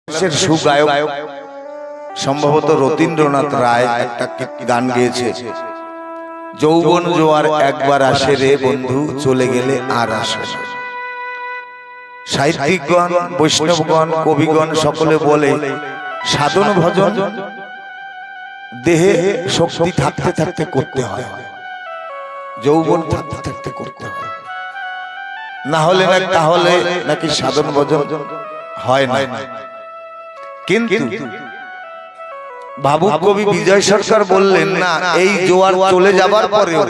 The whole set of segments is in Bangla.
সুগায়ক সম্ভবত রতীন্দ্রনাথ রায় একটা গান গেয়েছে, যৌবন জোয়ার একবার আসে রে বন্ধু, চলে গেলে আর আসে না। সাহিত্যিকগণ, বৈষ্ণবগণ, কবিগণ সকলে বলে সাধন ভজন দেহে শক্তি থাকতে থাকতে করতে হয়, যৌবন থাকতে থাকতে করতে হয়, না হলে না তাহলে নাকি সাধন ভজন হয় না। কিন্তু ভাবুক কবি বিজয় সরকার বললেন না, এই জোয়ার চলে যাবার পরেও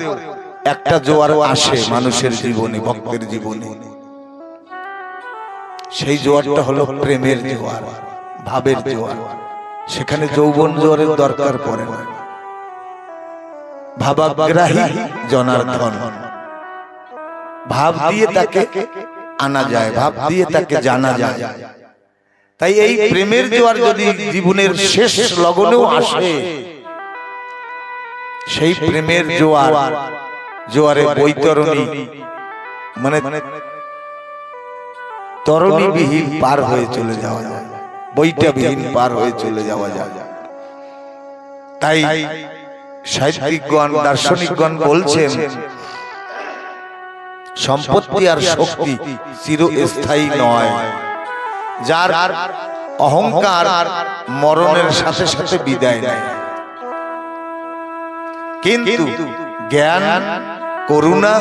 একটা জোয়ার আসে মানুষের জীবনে, ভক্তের জীবনে। সেই জোয়ারটা হলো প্রেমের জোয়ার, ভাবের জোয়ার। সেখানে যৌবন জোয়ারের দরকার পড়ে না। ভাবাগ্রাহী জনার্দন, ভাব দিয়ে তাকে আনা যায়, ভাব দিয়ে তাকে জানা যায়। তাই এই প্রেমের জোয়ার যদি জীবনের শেষ লগনেও আসে, সেই প্রেমের জোয়ার, জোয়ারে বৈতরণী মানে তরণী বিহীন পার হয়ে চলে যাওয়া যায়, বইটা বিহীন পার হয়ে চলে যাওয়া যায়। তাই সাহিত্যিকগণ, দার্শনিকগণ বলছেন সম্পত্তি আর শক্তি চিরস্থায়ী নয়। যার অহংকার মরণের সাথে সাথে বিদায় নেয়, কিন্তু জ্ঞান, করুণা,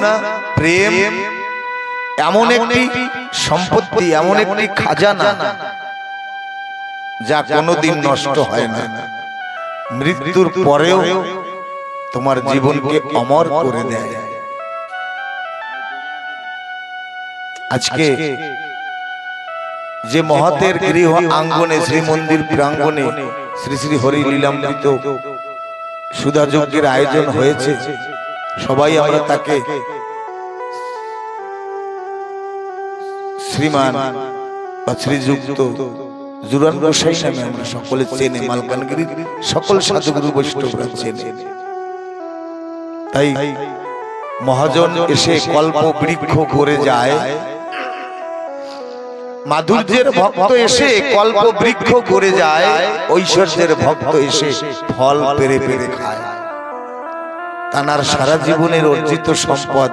প্রেম এমন একটি সম্পত্তি, এমন একটি খাজানা যা কোনোদিন নষ্ট হয় না। মৃত্যুর পরেও তোমার জীবনকে অমর করে দেয়। আজকে যে মহতের গৃহ আঙ্গনে, শ্রীমন্দির প্রাঙ্গণে শ্রী শ্রী হরি লীলামৃত সুধা যজ্ঞের আয়োজন হয়েছে, সবাই আমরা তাকে শ্রীমান বা শ্রীযুক্ত জুরান গোসাই নামে আমরা সকলে চেনে, মালকানগিরির সকল সাধুগুরু বৈষ্ণবরা চেনে। তাই মহাজন এসে কল্প বৃক্ষ করে যায়, মাধুর্যের ভক্ত এসে কল্প বৃক্ষ করে যায়, ঐশ্বর্যের ভক্ত এসে ফল পেরে পেরে খায়। তানার সারা জীবনের অর্জিত সম্পদ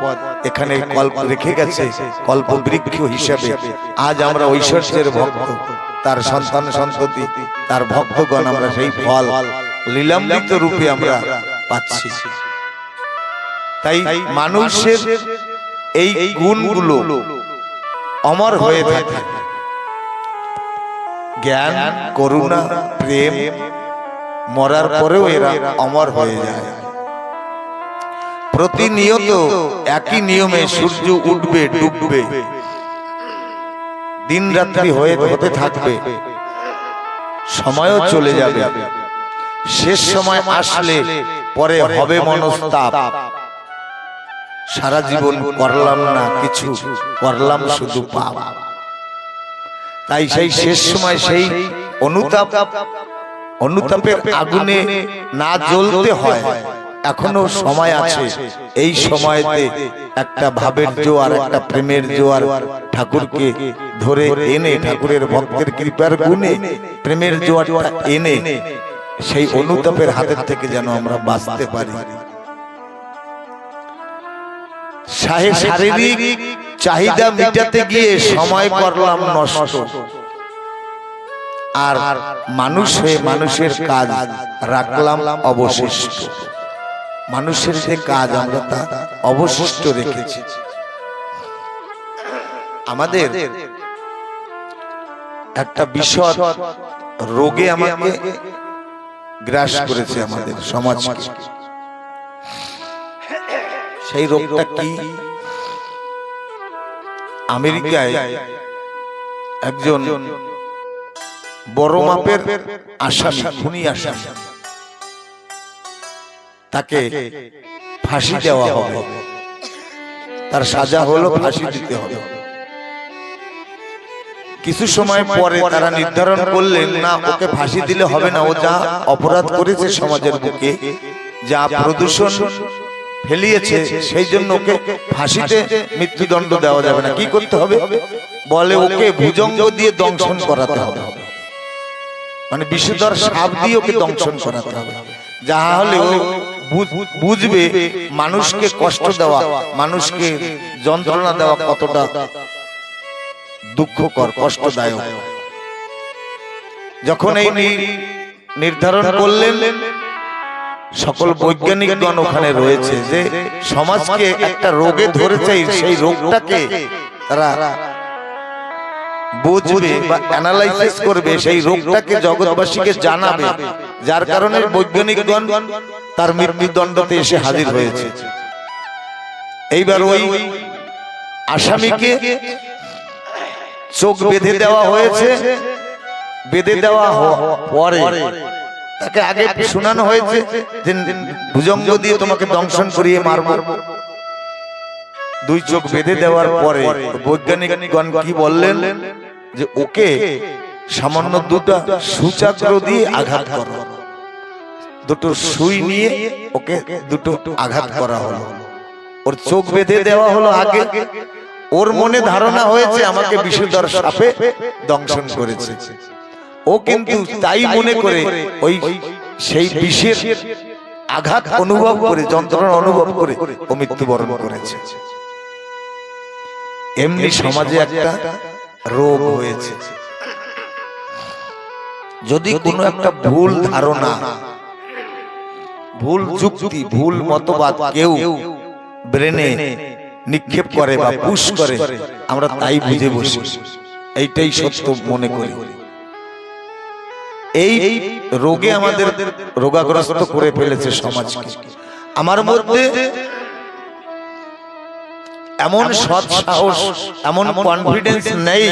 এখানে কল্প রেখে গেছে কল্প বৃক্ষ হিসাবে। আজ আমরা ঐশ্বর্যের ভক্ত, তার সন্তান সন্ততি, তার ভক্তগণ, আমরা সেই ফল লীলামৃত রূপে আমরা পাচ্ছি। তাই মানুষের এই গুণগুলো অমর হয়ে থাকে। জ্ঞান, করুণা, প্রেম মরার পরেও এরা অমর হয়ে যায়। প্রতিনিয়ত একই নিয়মে সূর্য উঠবে, ডুববে, দিন রাত্রি হতে থাকবে, সময়ও চলে যাবে। শেষ সময় আসলে পরে হবে মনস্তাপ, সারা জীবন করলাম না কিছু, করলাম শুধু পাপ। তাই সেই শেষ সময় সেই অনুতাপের আগুনে না জ্বলতে হয়, এখনো সময় আছে। এই সময়তে একটা ভাবের জোয়ার, একটা প্রেমের জোয়ার ঠাকুরকে ধরে এনে, ঠাকুরের ভক্তের কৃপার গুণে প্রেমের জোয়ারটা এনে সেই অনুতাপের হাতের থেকে যেন আমরা বাঁচতে পারি। শারীরিক চাহিদা মিটাতে গিয়ে সময় করলাম নষ্ট, আর মানুষ হয়ে মানুষের কাজ রাখলাম অবশিষ্ট। মানুষের যে কাজ আমরা তা অবশিষ্ট রেখেছি। আমাদের একটা বিশদ রোগে আমাকে গ্রাস করেছে, আমাদের সমাজকে। সেই রোগটা কি? আমেরিকায় একজন বড় মাপের আসামি, খুনি আসামি, তাকে ফাঁসি দেওয়া হবে। তার সাজা হলো ফাঁসি দিতে হবে। কিছু সময় পরে তারা নির্ধারণ করলেন, না, ওকে ফাঁসি দিলে হবে না। ও যা অপরাধ করেছে সমাজের বুকে, যা প্রদূষণ ফেলিয়েছে, সেই জন্য ওকে ফাঁসিতে মৃত্যুদণ্ড দেওয়া যাবে না। কি করতে হবে? বলে ওকে ভুজঙ্গ দিয়ে দংশন করাতে হবে। মানে বিষধর সাপ দিয়ে ওকে দংশন করাতে হবে। যাহা হলে ও বুঝবে মানুষকে কষ্ট দেওয়া, মানুষকে যন্ত্রণা দেওয়া কতটা দুঃখকর, কষ্টদায়ক। যখন এই নির্ধারণ করলেন, সকল বৈজ্ঞানিকগণ ওখানে রয়েছে যে সমাজকে একটা রোগে ধরেছে, সেই রোগটাকে তারা বুঝবে বা অ্যানালাইসিস করবে, সেই রোগটাকে জগৎবাসীকে জানাবে, যার কারণে বৈজ্ঞানিকগণ তার মৃত্যুদণ্ডতে এসে হাজির হয়েছে। এইবার ওই আসামিকে চোখ বেঁধে দেওয়া হয়েছে। বেঁধে দেওয়া পরে তাকে আগে শোনানো হয়েছে যে ভুজঙ্গ দিয়ে তোমাকে দংশন করিয়ে মারবো। দুই চোখ বেঁধে দেওয়ার পরে বৈজ্ঞানিকগণ কি বললেন যে ওকে সামান্য দুটো সুচাগ্র দিয়ে আঘাত করো, দুটো সুই নিয়ে ওকে দুটো আঘাত করা হলো। ওর চোখ বেঁধে দেওয়া হলো আগে। ওর মনে ধারণা হয়েছে আমাকে বিষধর সাপে দংশন করেছে। ও কিন্তু তাই মনে করে ওই সেই বিষের আঘাত অনুভব করে, যন্ত্রণা অনুভব করে ও মৃত্যুবরণ করেছে। এমনি সমাজে একটা রোগ হয়েছে। যদি কোনো একটা ভুল ধারণা, ভুল যুক্তি, ভুল মতবাদ কেউ ব্রেনে নিক্ষেপ করে বা পুশ করে, আমরা তাই বুঝে বসি, এইটাই সত্য মনে করি। এই রোগে আমাদের রোগাগ্রস্ত করে ফেলেছে সমাজকে। আমার মধ্যে এমন সৎ সাহস, এমন কনফিডেন্স নেই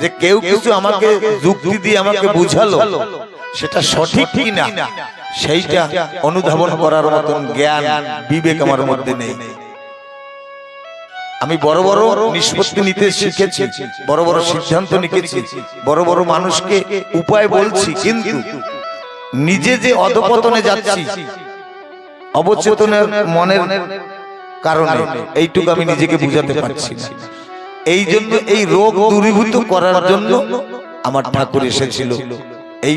যে কেউ কিছু আমাকে যুক্তি দিয়ে আমাকে বুঝালো সেটা সঠিক কিনা সেইটা অনুধাবন করার মতন জ্ঞান, বিবেক আমার মধ্যে নেই। আমি বড় বড় নিষ্পত্তি নিতে শিখেছি, বড় বড় সিদ্ধান্ত নিয়েছি, বড় বড় মানুষকে উপায় বলছি, কিন্তু নিজে যে অধপতনে যাচ্ছি অবচেতনের মনের কারণে, এইটুকু আমি নিজেকে বুঝাতে পারছি না। এই জন্য এই রোগ দূরীভূত করার জন্য আমার ঠাকুর এসেছিল এই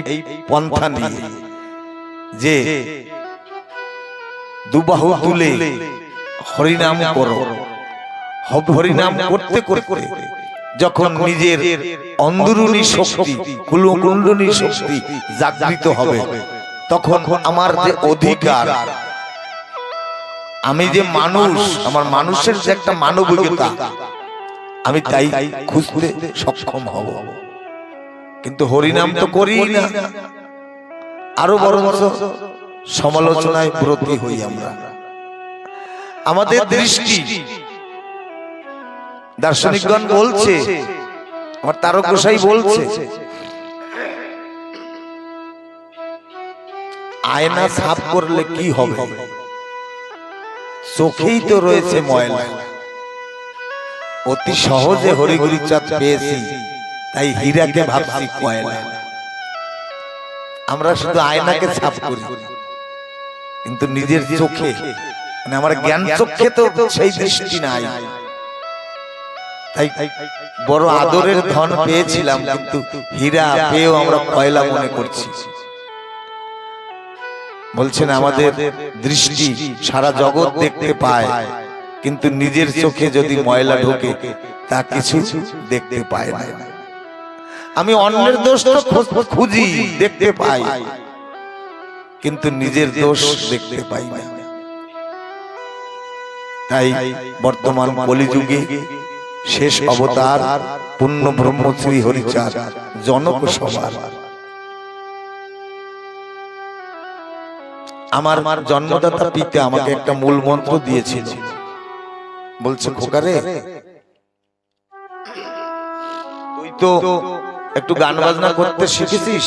পন্থা নিয়ে, যে দুবাহু তুলে হরিনাম করো। হরিনাম করতে করতে যখন নিজের অন্দরুনি শক্তি, কুণ্ডলী শক্তি জাগৃত হবে, তখন আমার যে অধিকার, আমি যে মানুষ, আমার মানুষের যে একটা মানবিকতা, আমি তাই খুঁজতে সক্ষম হব। কিন্তু হরিনাম তো করি না, আরো বরঞ্চ সমালোচনায় ব্রতী হই আমরা। আমাদের দৃষ্টি, দার্শনিকগণ বলছে, আমার তারক গোসাই বলছে, আয়না সাফ করলে কি হবে? চোখেই তো রয়েছে ময়লা। অতি সহজে হরিগুরির চাঁদ পেয়েছি, তাই হীরাকে ভাবছি কয়লা। আমরা শুধু আয়নাকে সাফ করি, কিন্তু নিজের চোখে, মানে আমার জ্ঞান চোখে তো সেই দৃষ্টি নাই। তাই বড় আদরের ধন পেয়েছিলাম, কিন্তু হীরা পেয়েও আমরা কয়লা মনে করছি। বলছেন আমাদের দৃষ্টি সারা জগৎ দেখতে পায়, কিন্তু নিজের চোখে যদি ময়লা ঢোকে তা কিছু দেখতে পায় না। আমি অন্যের দোষ তো খুঁজি, দেখতে পাই, কিন্তু নিজের দোষ দেখতে পাই না। তাই বর্তমান কলিযুগে শেষ অবতার পূর্ণ ব্রহ্মশ্রী হরিচাঁদ জনক সভার আমার জন্মদাতা পিতা আমাকে একটা মূল মন্ত্র দিয়েছিল। বলছে, খোকারে, তুই তো একটু গান বাজনা করতে শিখেছিস,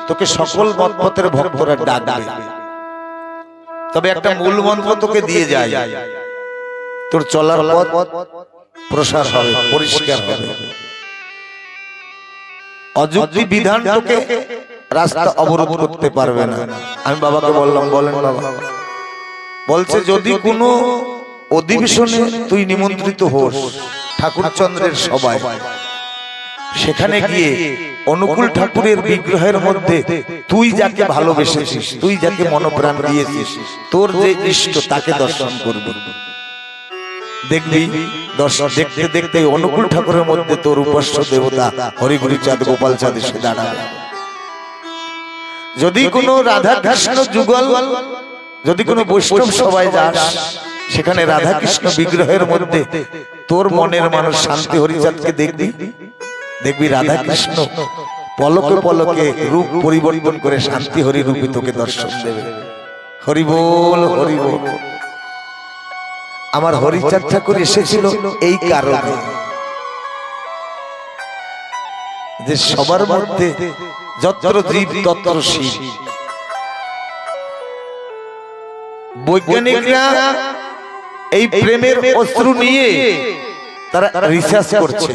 তোকে সকল মতপথের ভক্তরা ডাকবে, তবে একটা মূল মন্ত্র তোকে দিয়ে যায়, তোর চলার পথ প্রসার হবে, পরিষ্কার হবে। অযুক্তি বিধান তোকে রাস্তা অবরোধ করতে পারবে না। আমি বাবাকে বললাম, বলেন বাবা। বলছে, যদি কোনো অধিবেশনে তুই নিমন্ত্রিত হোস, ঠাকুরচন্দ্রের সভায়, সেখানে গিয়ে অনুকূল ঠাকুরের বিগ্রহের মধ্যে তুই যাকে ভালোবেসেছিস, তুই যাকে মনোপ্রাণ দিয়েছিস, তোর যে ইষ্ট তাকে দর্শন করবি। দেখবি দেখতে দেখতে অনুকূল ঠাকুরের মধ্যে তোর উপাস্য দেবতা হরিগুরি চাঁদ গোপাল চাঁদ এসে দাঁড়াবে। যদি কোনো রাধা কৃষ্ণ যুগল, যদি কোনো বৈষ্ণব সবাই যাস, সেখানে রাধা কৃষ্ণ বিগ্রহের মধ্যে তোর মনের মানুষ শান্তি হরিচাঁদকে দেখবি। দেখবি রাধা কৃষ্ণ পলকে পলকে রূপ পরিবর্তন করে শান্তি হরি রূপে তোকে দর্শন দেবে। হরি বল, হরি বল। আমার হরিচাঁদ ঠাকুর এসেছিল এই কারণে যে সবার মধ্যে যত্র জীব তত্র শিব। বৈজ্ঞানিকরা এই প্রেমের অশ্রু নিয়ে তারা রিসার্চ করছে।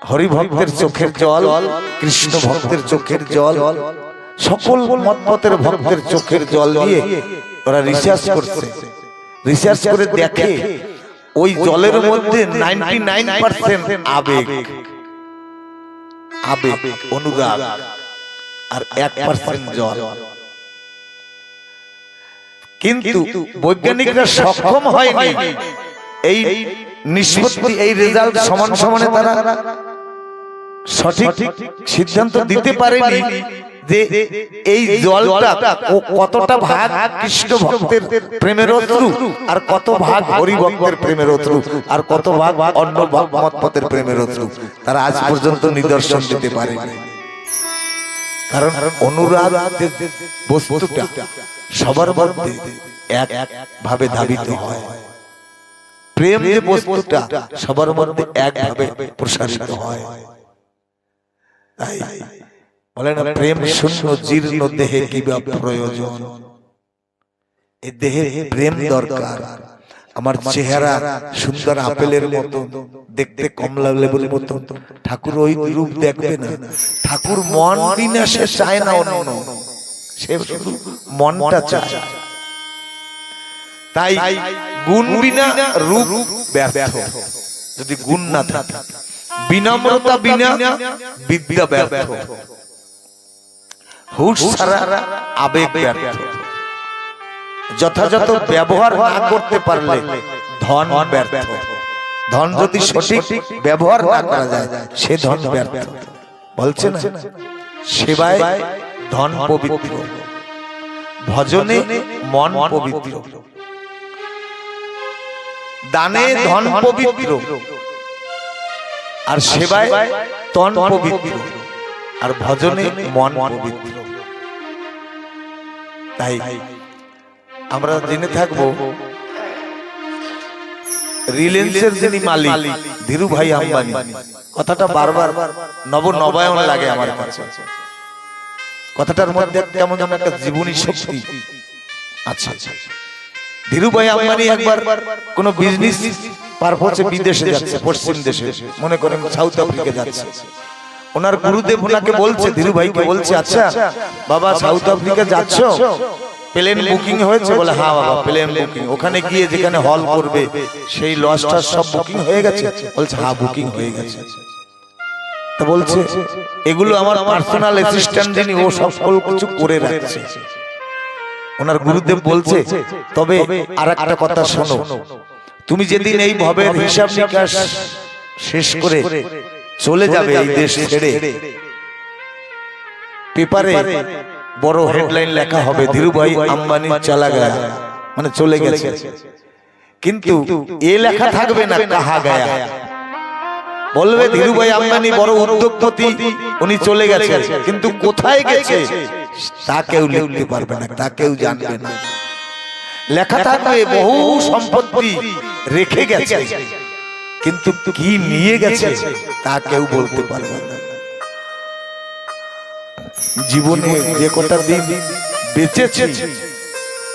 হরি ভক্তের চোখের জল, কৃষ্ণ ভক্তের চোখের জল, সকল মতপথের ভক্তের চোখের জল দিয়ে ওরা রিসার্চ করছে। রিসার্চ করে দেখে ওই জলের মধ্যে 99% আবেগ, আবেগ অনুরাগ, আর 1% জল। কিন্তু বৈজ্ঞানিকরা সক্ষম হয়নি এই নিষ্পত্তি, এই রেজাল্ট সমান সমানে তারা সঠিক সিদ্ধান্ত দিতে পারেনি যে এই জলটা কতটা ভাগ কৃষ্ণ ভক্তের প্রেমের অশ্রু, আর কত ভাগ হরি ভক্তের প্রেমের অশ্রু, আর কত ভাগ অন্য মতপথের প্রেমের অশ্রু। তারা আজ পর্যন্ত নিদর্শন দিতে পারেনি। কারণ অনুরাগ বস্তুটা সবার মধ্যে এক ভাবে ধাবিত হয়, প্রেম যে বস্তুটা সবার মধ্যে একভাবে প্রসারিত হয়। তাই বলে না, প্রেম শূন্য জীর্ণ দেহে কি বা প্রয়োজন। এই দেহে প্রেম দরকার। আমার চেহারা সুন্দর আপেলের মতো, দেখতে কমলা লেবুর মতো, ঠাকুর ওই রূপ দেখবে না। ঠাকুর মন বিনা সে চায় না অন্য, সে শুধু মনটা চায়। তাই গুণ বিনা রূপ ব্যর্থ। যদি গুণ না থাকে, বিনম্রতা বিনা বিদ্যা ব্যর্থ, হুঁশ ছাড়া আবেগ ব্যর্থ, যথাযথ ব্যবহার না করতে পারলে ধন ব্যর্থ। ধন যদি সঠিক ব্যবহার না করা যায় সে ধন ব্যর্থ। বলছে না, সেবায় ধন পবিত্র, ভজনে মন পবিত্র, দানে ধন পবিত্র, আর সেবায় তন পবিত্র, আর ভজনে মন পবিত্র। তাই আমরা জেনে থাকবো রিলায়েন্সের যিনি মালিক ধীরুভাই আম্বানি, কথাটা বারবার নবায়ন লাগে আমার কাছে। কথাটার মধ্যে কেমন যেন একটা জীবনী শক্তি আছে। ধীরুভাই আম্বানি একবার কোন বিজনেস পারপোজে বিদেশে যাচ্ছে, পশ্চিম দেশে, মনে করেন সাউথ আফ্রিকা যাচ্ছে। ওনার গুরুদেব ওনাকে বলছে, ধীরুভাইকে বলছে, আচ্ছা বাবা সাউথ আফ্রিকা যাচ্ছ, প্লেন বুকিং হয়েছে? বলে হ্যাঁ বাবা প্লেন বুকিং। ওখানে গিয়ে যেখানে হল করবে সেই লজটা সব বুকিং হয়ে গেছে? বলছে হ্যাঁ বুকিং হয়ে গেছে। তা বলছে এগুলো আমার পার্সোনাল অ্যাসিস্ট্যান্ট যিনি, ও সকল কিছু করে রাখছে। ওনার গুরুদেব বলছে তবে আর একটা কথা শোনো, তুমি যেদিন এই ভবের হিসাব নিকাশ শেষ করে চলে যাবে এই দেশ ছেড়ে, পেপারে বড় হেডলাইন লেখা হবে ধীরুভাই আম্বানি চালা গয়া, মানে চলে গেছে। কিন্তু এ লেখা থাকবে না কাহা গয়া। বলবে ধীরুভাই আম্বানি বড় উদ্যোগপতি, উনি চলে গেছে, কিন্তু কোথায় গেছে তা কেউ লিখতে পারবে না, তা কেউ জানবে না। লেখা থাকবে বহু সম্পত্তি রেখে গেছে, কিন্তু কি নিয়ে গেছে তা কেউ বলতে পারবে না। জীবনে যে কটা দিন বেঁচেছি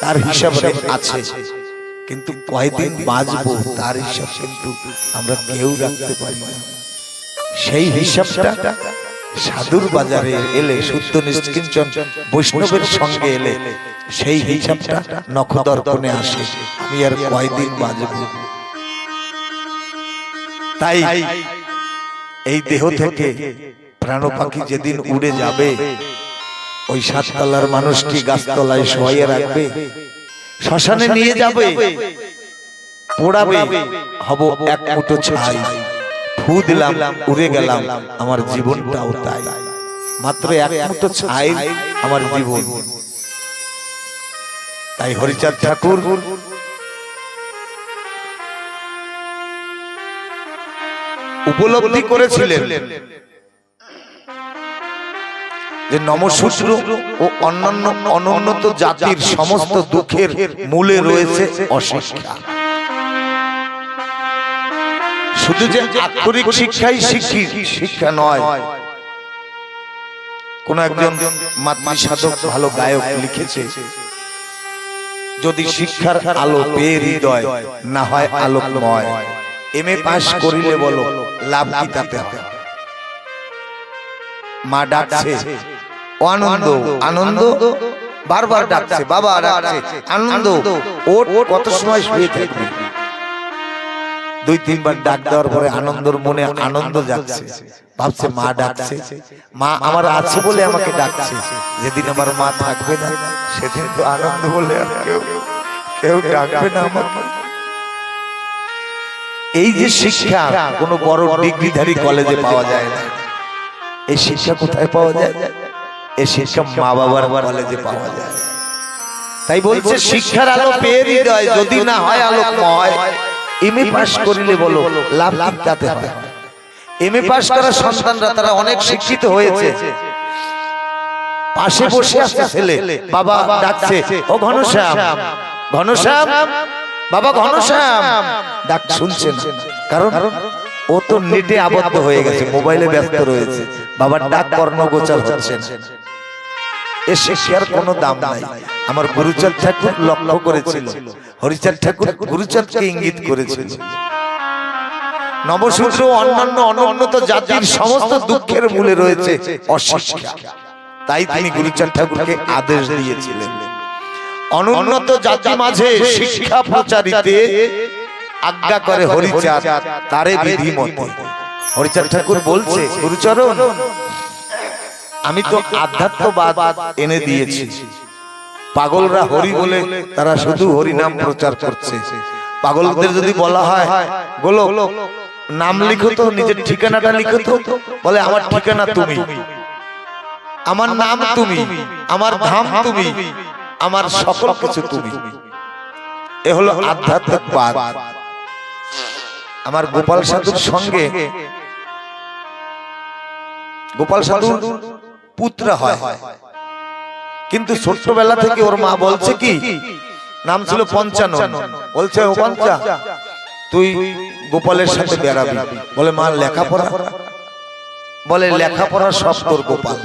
তার হিসাব আছে, কিন্তু কয়দিন বাঁচবো তার হিসাব কিন্তু আমরা কেউ রাখতে পারি না। সেই হিসাবটা সাধুর বাজারে এলে, শুদ্ধ নিষ্কিঞ্চন বৈষ্ণবের সঙ্গে এলে সেই হিসাবটা নখদর্পণে আসে, আমি আর কয়দিন বাঁচবো। তাই এই দেহ থেকে প্রাণ পাখি যেদিন উড়ে যাবে, ওই সাততলার মানুষটি গাছতলায় শোয়াইয়া রাখবে, শ্মশানে নিয়ে যাবে, পোড়াবে, হব এক মুঠো ছাই, ফু দিলাম, উড়ে গেলাম, আমার জীবনটাও তাই, মাত্র এক মুঠো ছাই আমার জীবন। তাই হরিচাঁদ ঠাকুর উপলব্ধি করেছিলেন যে নমশূদ্র ও অন্যান্য অনুন্নত জাতির সমস্ত দুঃখের মূলে রয়েছে অশিক্ষা। শুধু যে আক্ষরিক শিক্ষাই শিক্ষা নয়। কোন একজন মাতৃ সাধক ভালো গায়ক লিখেছে, যদি শিক্ষার আলো পেয়ে হৃদয় না হয় আলোকময়, এমএ পাস করিলে বলো লাভ কি তাতে হয়। মা ডাকছে, ও আনন্দ, আনন্দ, বারবার ডাকছে, বাবা ডাকছে, আনন্দ, ওর কত সময় শুয়ে থাকবি। দুই তিনবার ডাক দেওয়ার পরে আনন্দর মনে আনন্দ যাচ্ছে, ভাবছে মা ডাকছে, মা আমার আছে বলে আমাকে ডাকছে, যেদিন আমার মা থাকবে না সেদিন তো আনন্দ বলে আর কেউ ডাকবে না আমাকে। এই যে শিক্ষা কোনো বড় ডিগ্রিধারী কলেজে পাওয়া যায় না। এই শিক্ষা কোথায় পাওয়া যায়? এই শিক্ষা মা বাবার কলেজে পাওয়া যায়। তাই বলছে শিক্ষার আলো পেয়ে হৃদয় যদি না হয় আলোকময়, এমএ পাস করিলে বলো লাভ কি তাতে হয়। এমএ পাস করা সন্তানরা তারা অনেক শিক্ষিত হয়েছে, পাশে বসে আছে ছেলে, বাবা ডাকছে, ও ঘনশ্যাম, ঘনশ্যাম, বাবা ঘনশ্যাম, ডাক শুনছে না, কারণ ও তো নেটে আবদ্ধ হয়ে গেছে, মোবাইলে ব্যস্ত রয়েছে, বাবার ডাক কর্ণগোচর হচ্ছে না। এ শিক্ষার কোনো দাম নাই। আমার গুরুচাঁদ ঠাকুর লক্ষ্য করেছিল, হরিচাঁদ ঠাকুর গুরুচাঁদকে ইঙ্গিত করেছিল, নবশূদ্র অন্যান্য অনুন্নত জাতির সমস্ত দুঃখের মূলে রয়েছে অশিক্ষা। তাই তিনি গুরুচাঁদ ঠাকুরকে আদেশ দিয়েছিলেন, অনুন্নত জাতি মাঝে শিক্ষা প্রচারিতে আজ্ঞা করে হরিচাঁদ তারে বিধিমতে। হরিচাঁদ ঠাকুর বলছে, গুরুচরণ, আমি তো আধ্যাত্মবাদ এনে দিয়েছি, পাগলরা হরি বলে তারা শুধু হরি নাম প্রচার করছে। পাগলদের যদি বলা হয় বলো নাম লিখো তো, নিজের ঠিকানাটা লিখো তো, বলে আমার ঠিকানা তুমি, আমার নাম তুমি, আমার ধাম তুমি, আমার সকল কিছু তুমি। এ হলো আধ্যাত্মিকবাদ। আমার গোপাল সাধুর সঙ্গে, গোপাল সাধুর পুত্র হয়, কিন্তু ছোট্টবেলা থেকে ওর মা বলছে কি, নাম ছিল পঞ্চানন, বলছে ও পঞ্চা তুই গোপালের সাথে বেড়াবি। বলে মা লেখাপড়া, বলে লেখাপড়া সব তোর গোপাল।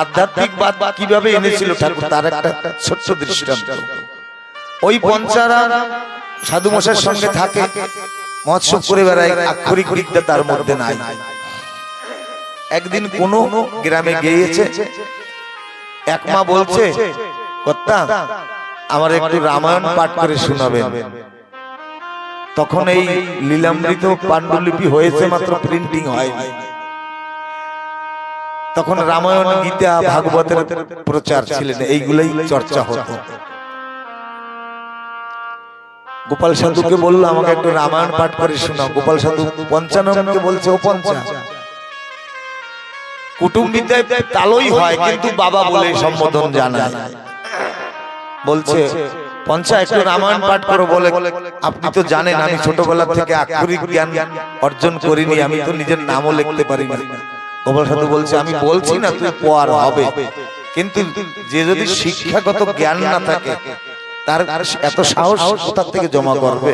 আধ্যাত্মিকবাদ কিভাবে এনেছিল ঠাকুর তার একটা ছোট্ট দৃষ্টান্ত। ওই পঞ্চারা সাধু মশাইয়ের সঙ্গে থাকে, মৎস্য করে বেড়ায়, আক্ষরিক বিদ্যা তার মধ্যে নাই। একদিন কোন গ্রামে গিয়েছে, এক মা বলছে, কর্তা আমার একটু রামায়ণ পাঠ করে শোনাবেন। তখন এই লীলামৃত পাণ্ডুলিপি হয়েছে, মাত্র প্রিন্টিং হয়নি। তখন রামায়ণ, গীতা, ভাগবতের প্রচার ছিলেন, এইগুলাই চর্চা হতো। গোপাল সাধুকে বললো আমাকে একটু রামায়ণ পাঠ করে শোনাও। গোপাল সাধু পঞ্চাননকে বলছে, ও পঞ্চা, কুটুম্বিদ্যায় তালই হয় কিন্তু বাবা বলে সম্বোধন জানায়। বলছে পঞ্চা একটু রামায়ণ পাঠ করো। বলে আপনি তো জানেন আমি ছোটবেলা থেকে আক্ষরিক জ্ঞান অর্জন করিনি, আমি তো নিজের নামও লিখতে পারি না। গোপাল সাধু বলছে, আমি বলছি না তুই পড় হবে, কিন্তু যে যদি শিক্ষাগত জ্ঞান না থাকে তার এত সাহস কোথা থেকে জমা করবে।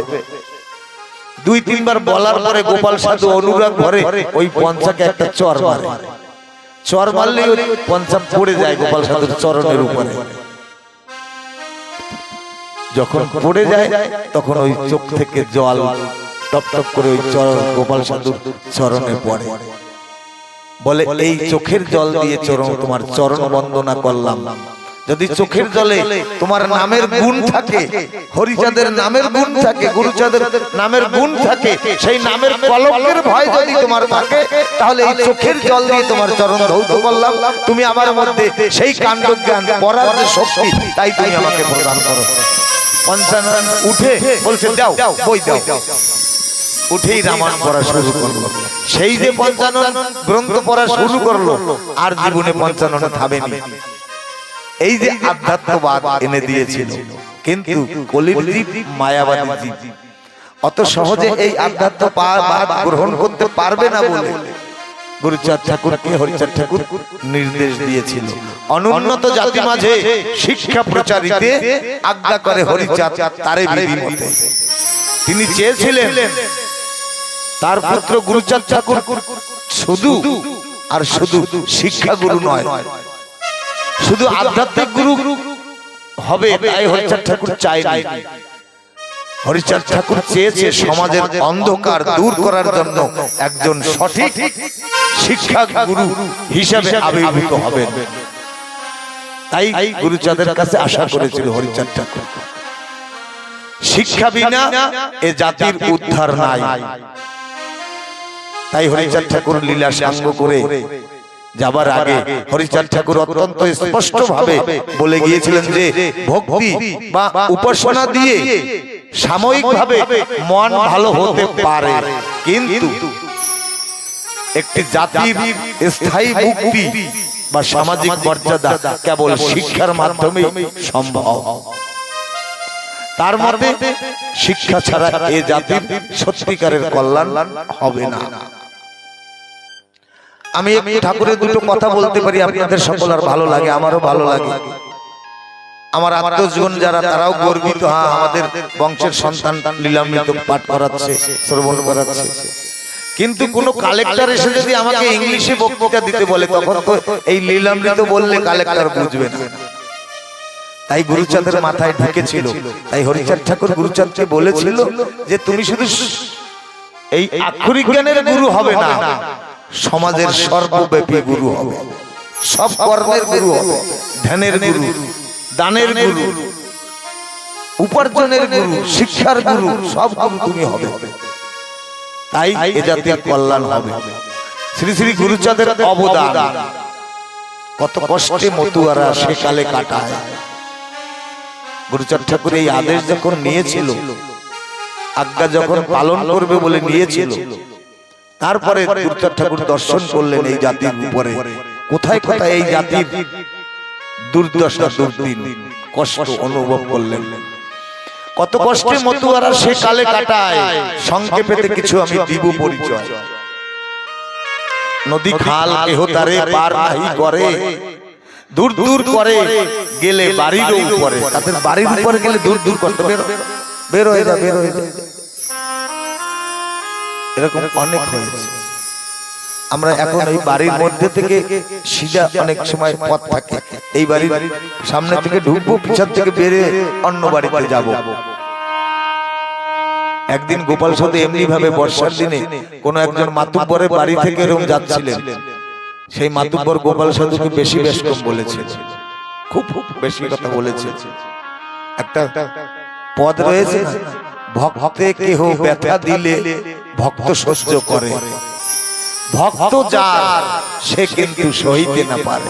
দুই তিনবার বলার পরে গোপাল সাধু অনুরাগ ভরে ওই পঞ্চাকে একটা চর মারে। চর মারলে ওই পঞ্চা পড়ে যায় গোপাল সাধুর চরণের উপরে। যখন পড়ে যায় তখন ওই চোখ থেকে জল টপ টপ করে ওই গোপাল সাধুর চরণে পড়ে। বলে এই চোখের জল দিয়ে চরণ তোমার চরণ বন্দনা করলাম, যদি চোখের জলে তোমার নামের গুণ থাকে, হরিচাঁদের নামের গুণ থাকে, গুরুচাঁদের নামের গুণ থাকে, সেই নামের কলঙ্কের ভয় যদি তোমার থাকে, তাহলে এই চোখের জল দিয়ে তোমার চরণ ধৌত করলাম, তুমি আমার মধ্যে সেই কাণ্ডজ্ঞান পড়ার যে শক্তি, তাই তুমি আমাকে প্রদান করো। পঞ্চানন উঠে বলছে দাও বই দাও, উঠেই রামায়ণ পড়া শুরু করলো। সেই যে পঞ্চানন গ্রন্থ পড়া শুরু করলো, আর জীবনে পঞ্চানন থামেনি। এই যে আধ্যাত্মবাদ এনে দিয়েছিল, কিন্তু কলির জীব মায়াবাদী জীব, অত সহজে এই আধ্যাত্মবাদ গ্রহণ করতে পারবে না বলে গুরুচাঁদ ঠাকুরকে হরিচাঁদ ঠাকুর নির্দেশ দিয়েছিল, অনুন্নত জাতি মাঝে শিক্ষা প্রচারিতে আজ্ঞা করে হরিচাঁদ তারে বিধিমতে। তিনি চেয়েছিলেন তার পুত্র গুরুচাঁদ ঠাকুর শুধু আর শুধু শিক্ষা গুরু নয়, শুধু আধ্যাত্মিক গুরু হবে তাই হরিচাঁদ ঠাকুর চায়নি। হরিচাঁদ ঠাকুর চেয়েছে সমাজের অন্ধকার দূর করার জন্য একজন সঠিক শিক্ষা গুরু হিসাবে আবির্ভূত হবেন। তাই গুরুচাঁদের কাছে আশা করেছিল হরিচাঁদ ঠাকুর। শিক্ষা বিনা এ জাতির উদ্ধার নাই। তাই হরিচাঁদ ঠাকুর লীলা সাঙ্গ করে যাবার আগে হরিচাঁদ ঠাকুর অত্যন্ত স্পষ্ট ভাবে বলে গিয়েছিলেন যে ভক্তি বা উপাসনা দিয়ে সাময়িক ভাবে মন ভালো হতে পারে, কিন্তু একটি জাতির স্থায়ী মুক্তি বা সামাজিক মর্যাদা কেবল শিক্ষার মাধ্যমে সম্ভব। তার মধ্যে শিক্ষা ছাড়া এই জাতির সত্যিকারের কল্যাণ হবে না। আমি ঠাকুরের দুটো কথা বলতে পারি, আপনাদের সকলের ভালো লাগে, আমারও ভালো লাগে। আমার আত্মজীবন যারা তারাও গর্বিত, হ্যাঁ আমাদের বংশের সন্তান লীলামৃত পাঠ করাচ্ছে, শ্রবণ করাচ্ছে। কিন্তু কোন কালেক্টর এসে যদি আমাকে ইংলিশে বক্তৃতা দিতে বলে, তখন তো এই লীলামৃত বললে কালেক্টর বুঝবে না। তাই গুরুচাঁদের মাথায় ঢুকেছিল। তাই হরিচাঁদ ঠাকুর গুরুচাঁদকে বলেছিল যে তুমি শুধু এই আক্ষরিক জ্ঞানের গুরু হবে না, সমাজের সর্বব্যাপী গুরু হবে, সব কর্মের গুরু হবে, ধ্যানের গুরু, দানের গুরু, উপার্জনের গুরু, শিক্ষার গুরু, সব গুরু তুমি হবে। তাই এ জাতির কল্যাণ হবে। শ্রী শ্রী গুরুচাঁদের অবদান, কত কষ্টে মতুয়ারা সেকালে কাটায়। গুরুচাঁদ ঠাকুর এই আদেশ যখন নিয়েছিল, আজ্ঞা যখন পালন করবে বলে নিয়েছিল, তারপরে গুরুচাঁদ ঠাকুর দর্শন করলেন এই জাতির উপরে, কোথায় কোথায় এই জাতির দুর্দশা দুর্দিন কষ্ট অনুভব করলেন। কত কষ্টে মতুয়ারা সে কালে কাটায়, সংক্ষেপে কিছু আমি দিব পরিচয়। নদী খাল কেহ তারে পার নাহি করে, দূর দূর করে গেলে বাড়ির উপরে। তাদের বাড়ির উপরে গেলে দূর দূর করতে বের হয়ে যায়, বের হয়ে যায়। এরকম অনেক হয়েছে। আমরা এখন এই বাড়ির মধ্যে থেকে সিধা অনেক সময় পথ থাকে, এই বাড়ির সামনে থেকে ঢুকবো, পিছন থেকে বেরিয়ে অন্য বাড়িতে যাব। একদিন গোপাল সাধু এমনি ভাবে বর্ষার দিনে কোন একজন মাতুব্বরের বাড়ি থেকে এরকম যাচ্ছিলেন। সেই মাতুব্বর গোপাল সাধুকে বেশি বেশ কম বলেছে, খুব বেশি কথা বলেছে। একটা পদ রয়েছে, ভক্তে কেহ ব্যথা দিলে ভক্ত সহ্য করে, ভক্ত যার সে কিন্তু সহিতে না পারে।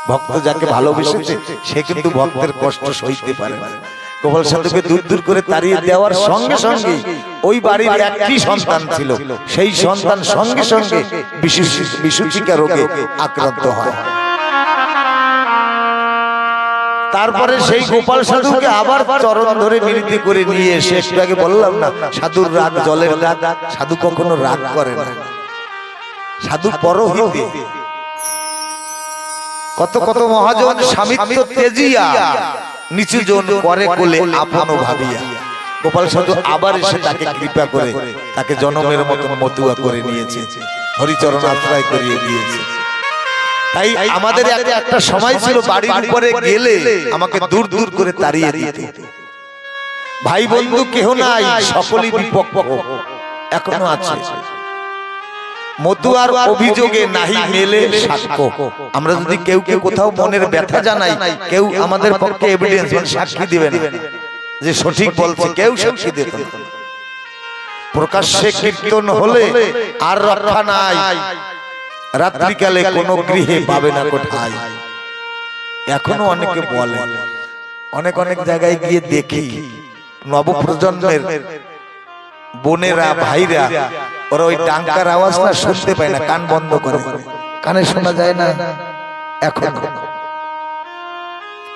ভক্ত যাকে ভালোবেসেছে সে কিন্তু ভক্তের কষ্ট সহিতে পারে না। গোপাল সাধুকে দূর দূর করে তাড়িয়ে দেওয়ার সঙ্গে সঙ্গে ওই বাড়ির একটি সন্তান ছিল, সেই সন্তান সঙ্গে সঙ্গে বিসূচিকা রোগে আক্রান্ত হয়। তারপরে সেই গোপাল সাধুকে আবার চরণ ধরে মিনতি করে নিয়ে এসে, একটু আগে বললাম না সাধুর রাগ জলের রাগ, সাধু কখনো রাগ করে না, সাধু পরহিতে। কত কত মহাজন স্বামিত্ব তেজিয়া নিচু জন করে কোলে আপন ভাবিয়া। গোপাল সাধু আবার এসে তাকে কৃপা করে তাকে জনমের মতন মতুয়া করে নিয়েছে, হরিচরণ আশ্রয় করিয়ে দিয়েছে। তাই আমাদের একটা সময় ছিল বাড়ির উপরে গেলে আমাকে দূর দূর করে তাড়িয়ে দিত। ভাই বন্ধু কেহ নাই, সকলেই বিপক্ষ, এখনো আছে। মতুয়ার অভিযোগে নাহি মেলে সাক্ষ্য। আমরা যদি কেউ কেউ কোথাও মনের ব্যথা জানাই, কেউ আমাদের পক্ষে এভিডেন্স মানে সাক্ষী দিবে না যে সঠিক বলছে, কেউ সাক্ষী দিত না। প্রকাশ্যে কীর্তন হলে আর রক্ষা নাই, রাত্রিকালে কোনো গৃহে পাবে না কোঠায়। এখনো অনেকে বলে, অনেক অনেক জায়গায় গিয়ে দেখি নবপ্রজন্মের বোনেরা ভাইরা ওরা ওই ডাঙ্কার আওয়াজটা শুনতে পায় না, কান বন্ধ করে, কানে শোনা যায় না এখন,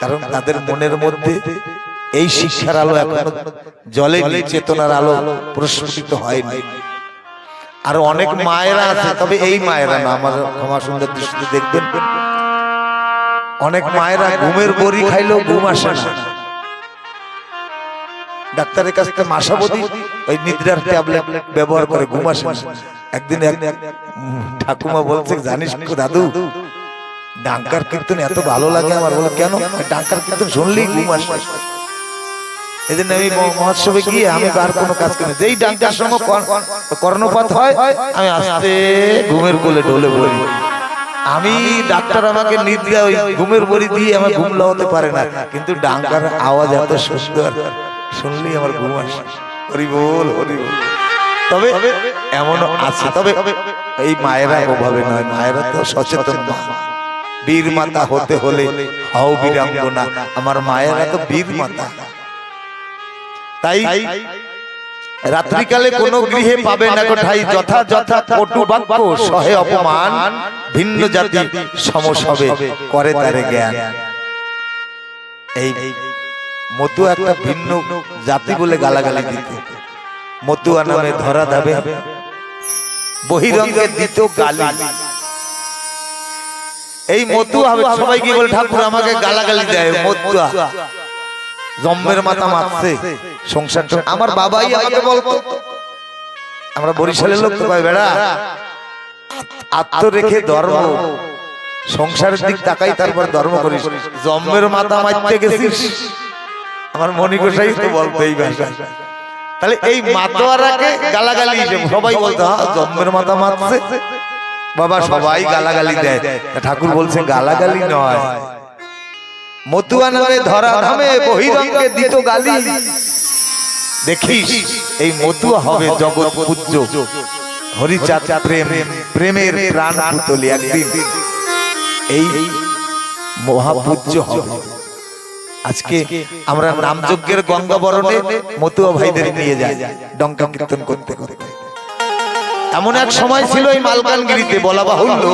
কারণ তাদের মনের মধ্যে এই শিক্ষার আলো এখনো জ্বলেনি, চেতনার আলো প্রস্ফুটিত হয়নি। আর অনেক মায়েরা আছে, তবে এই মায়েরা না, আমার ক্ষমা সুন্দর দৃষ্টিতে দেখবেন, অনেক মায়েরা ঘুমের বড়ি খাইলেও ঘুম আসে না, ডাক্তারের কাছ থেকে মাসাবধি ওই নিদ্রার ট্যাবলেট ব্যবহার করে, ঘুম আসে না। একদিন এক ঠাকুমা বলছে, জানিস দাদু ডাঙ্কার কীর্তন এত ভালো লাগে আমার। বলে কেন? ডাঙ্কার কীর্তন শুনলেই ঘুম আসে। এই জন্য আমি মহোৎসবে গিয়ে আমি আর কোনো কাজ করি, যেই ডাঙ্কার সময় কর্ণপাত হয় আমি আস্তে ঘুমের কোলে ঢলে পড়ি। আমি ডাক্তার আমাকে নিদ্রা ওই ঘুমের বড়ি দিয়ে আমার ঘুম লাগাতে পারে না, কিন্তু ডাঙ্কার আওয়াজ এত সুন্দর, শুনলেই আমার ঘুম আসে। হরি বল, হরি বল। তবে এমনও আছে, তবে এই মায়েরা ওভাবে নয়, মায়েরা তো সচেতন মা। বীর মাতা হতে হলে হও বীরাঙ্গনা, আমার মায়েরা তো বীর মাতা। তাই রাত্রিকালে কোন গৃহে পাবে না কোঠাই, যথা যথা কটু বাক্য সহে অপমান, ভিন্ন জাতি সমসবে করে তারে জ্ঞান। এই মতুয়া একটা ভিন্ন জাতি বলে গালাগালি দিত, মতুয়া নামে ধরা দাবে, বহিরঙ্গে দিত গালি। এই মতুয়া হবে, সবাই কি বলে ঠাকুর আমাকে গালাগালি দেয়, মতুয়া জম্মের মাথা মারছে সংসার। আমার বাবাই আমাকে বলতো, আমরা বরিশালের লোক তো কয় বেড়া আত্ম রেখে ধর্ম, সংসারের দিক তাকাই তারপর ধর্ম করিস, জম্মের মাথা মারতে গেছিস। আমার মণিকোষাই তো বলতো এই ভাষা। তাহলে এই মাতোয়ারাকে গালাগালি সবাই বলতো, হ্যাঁ জম্মের মাথা মারছে বাবা, সবাই গালাগালি দেয়। ঠাকুর বলছে গালাগালি নয়, মতুয়া নামে ধরা ধামে, বহিরঙ্গে দিত গালি। দেখিস এই মতুয়া হবে জগৎ পূজ্য, হরিচাঁদ প্রেম প্রেমের প্রাণ পুতলি, একদিন এই মহাপূজ্য হবে। আজকে আমরা নামযজ্ঞের গঙ্গাবরণে মতুয়া ভাইদের নিয়ে যাই ডঙ্কা কীর্তন করতে করতে। এমন এক সময় ছিল এই মালকানগিরিতে, বলা বাহুল্য,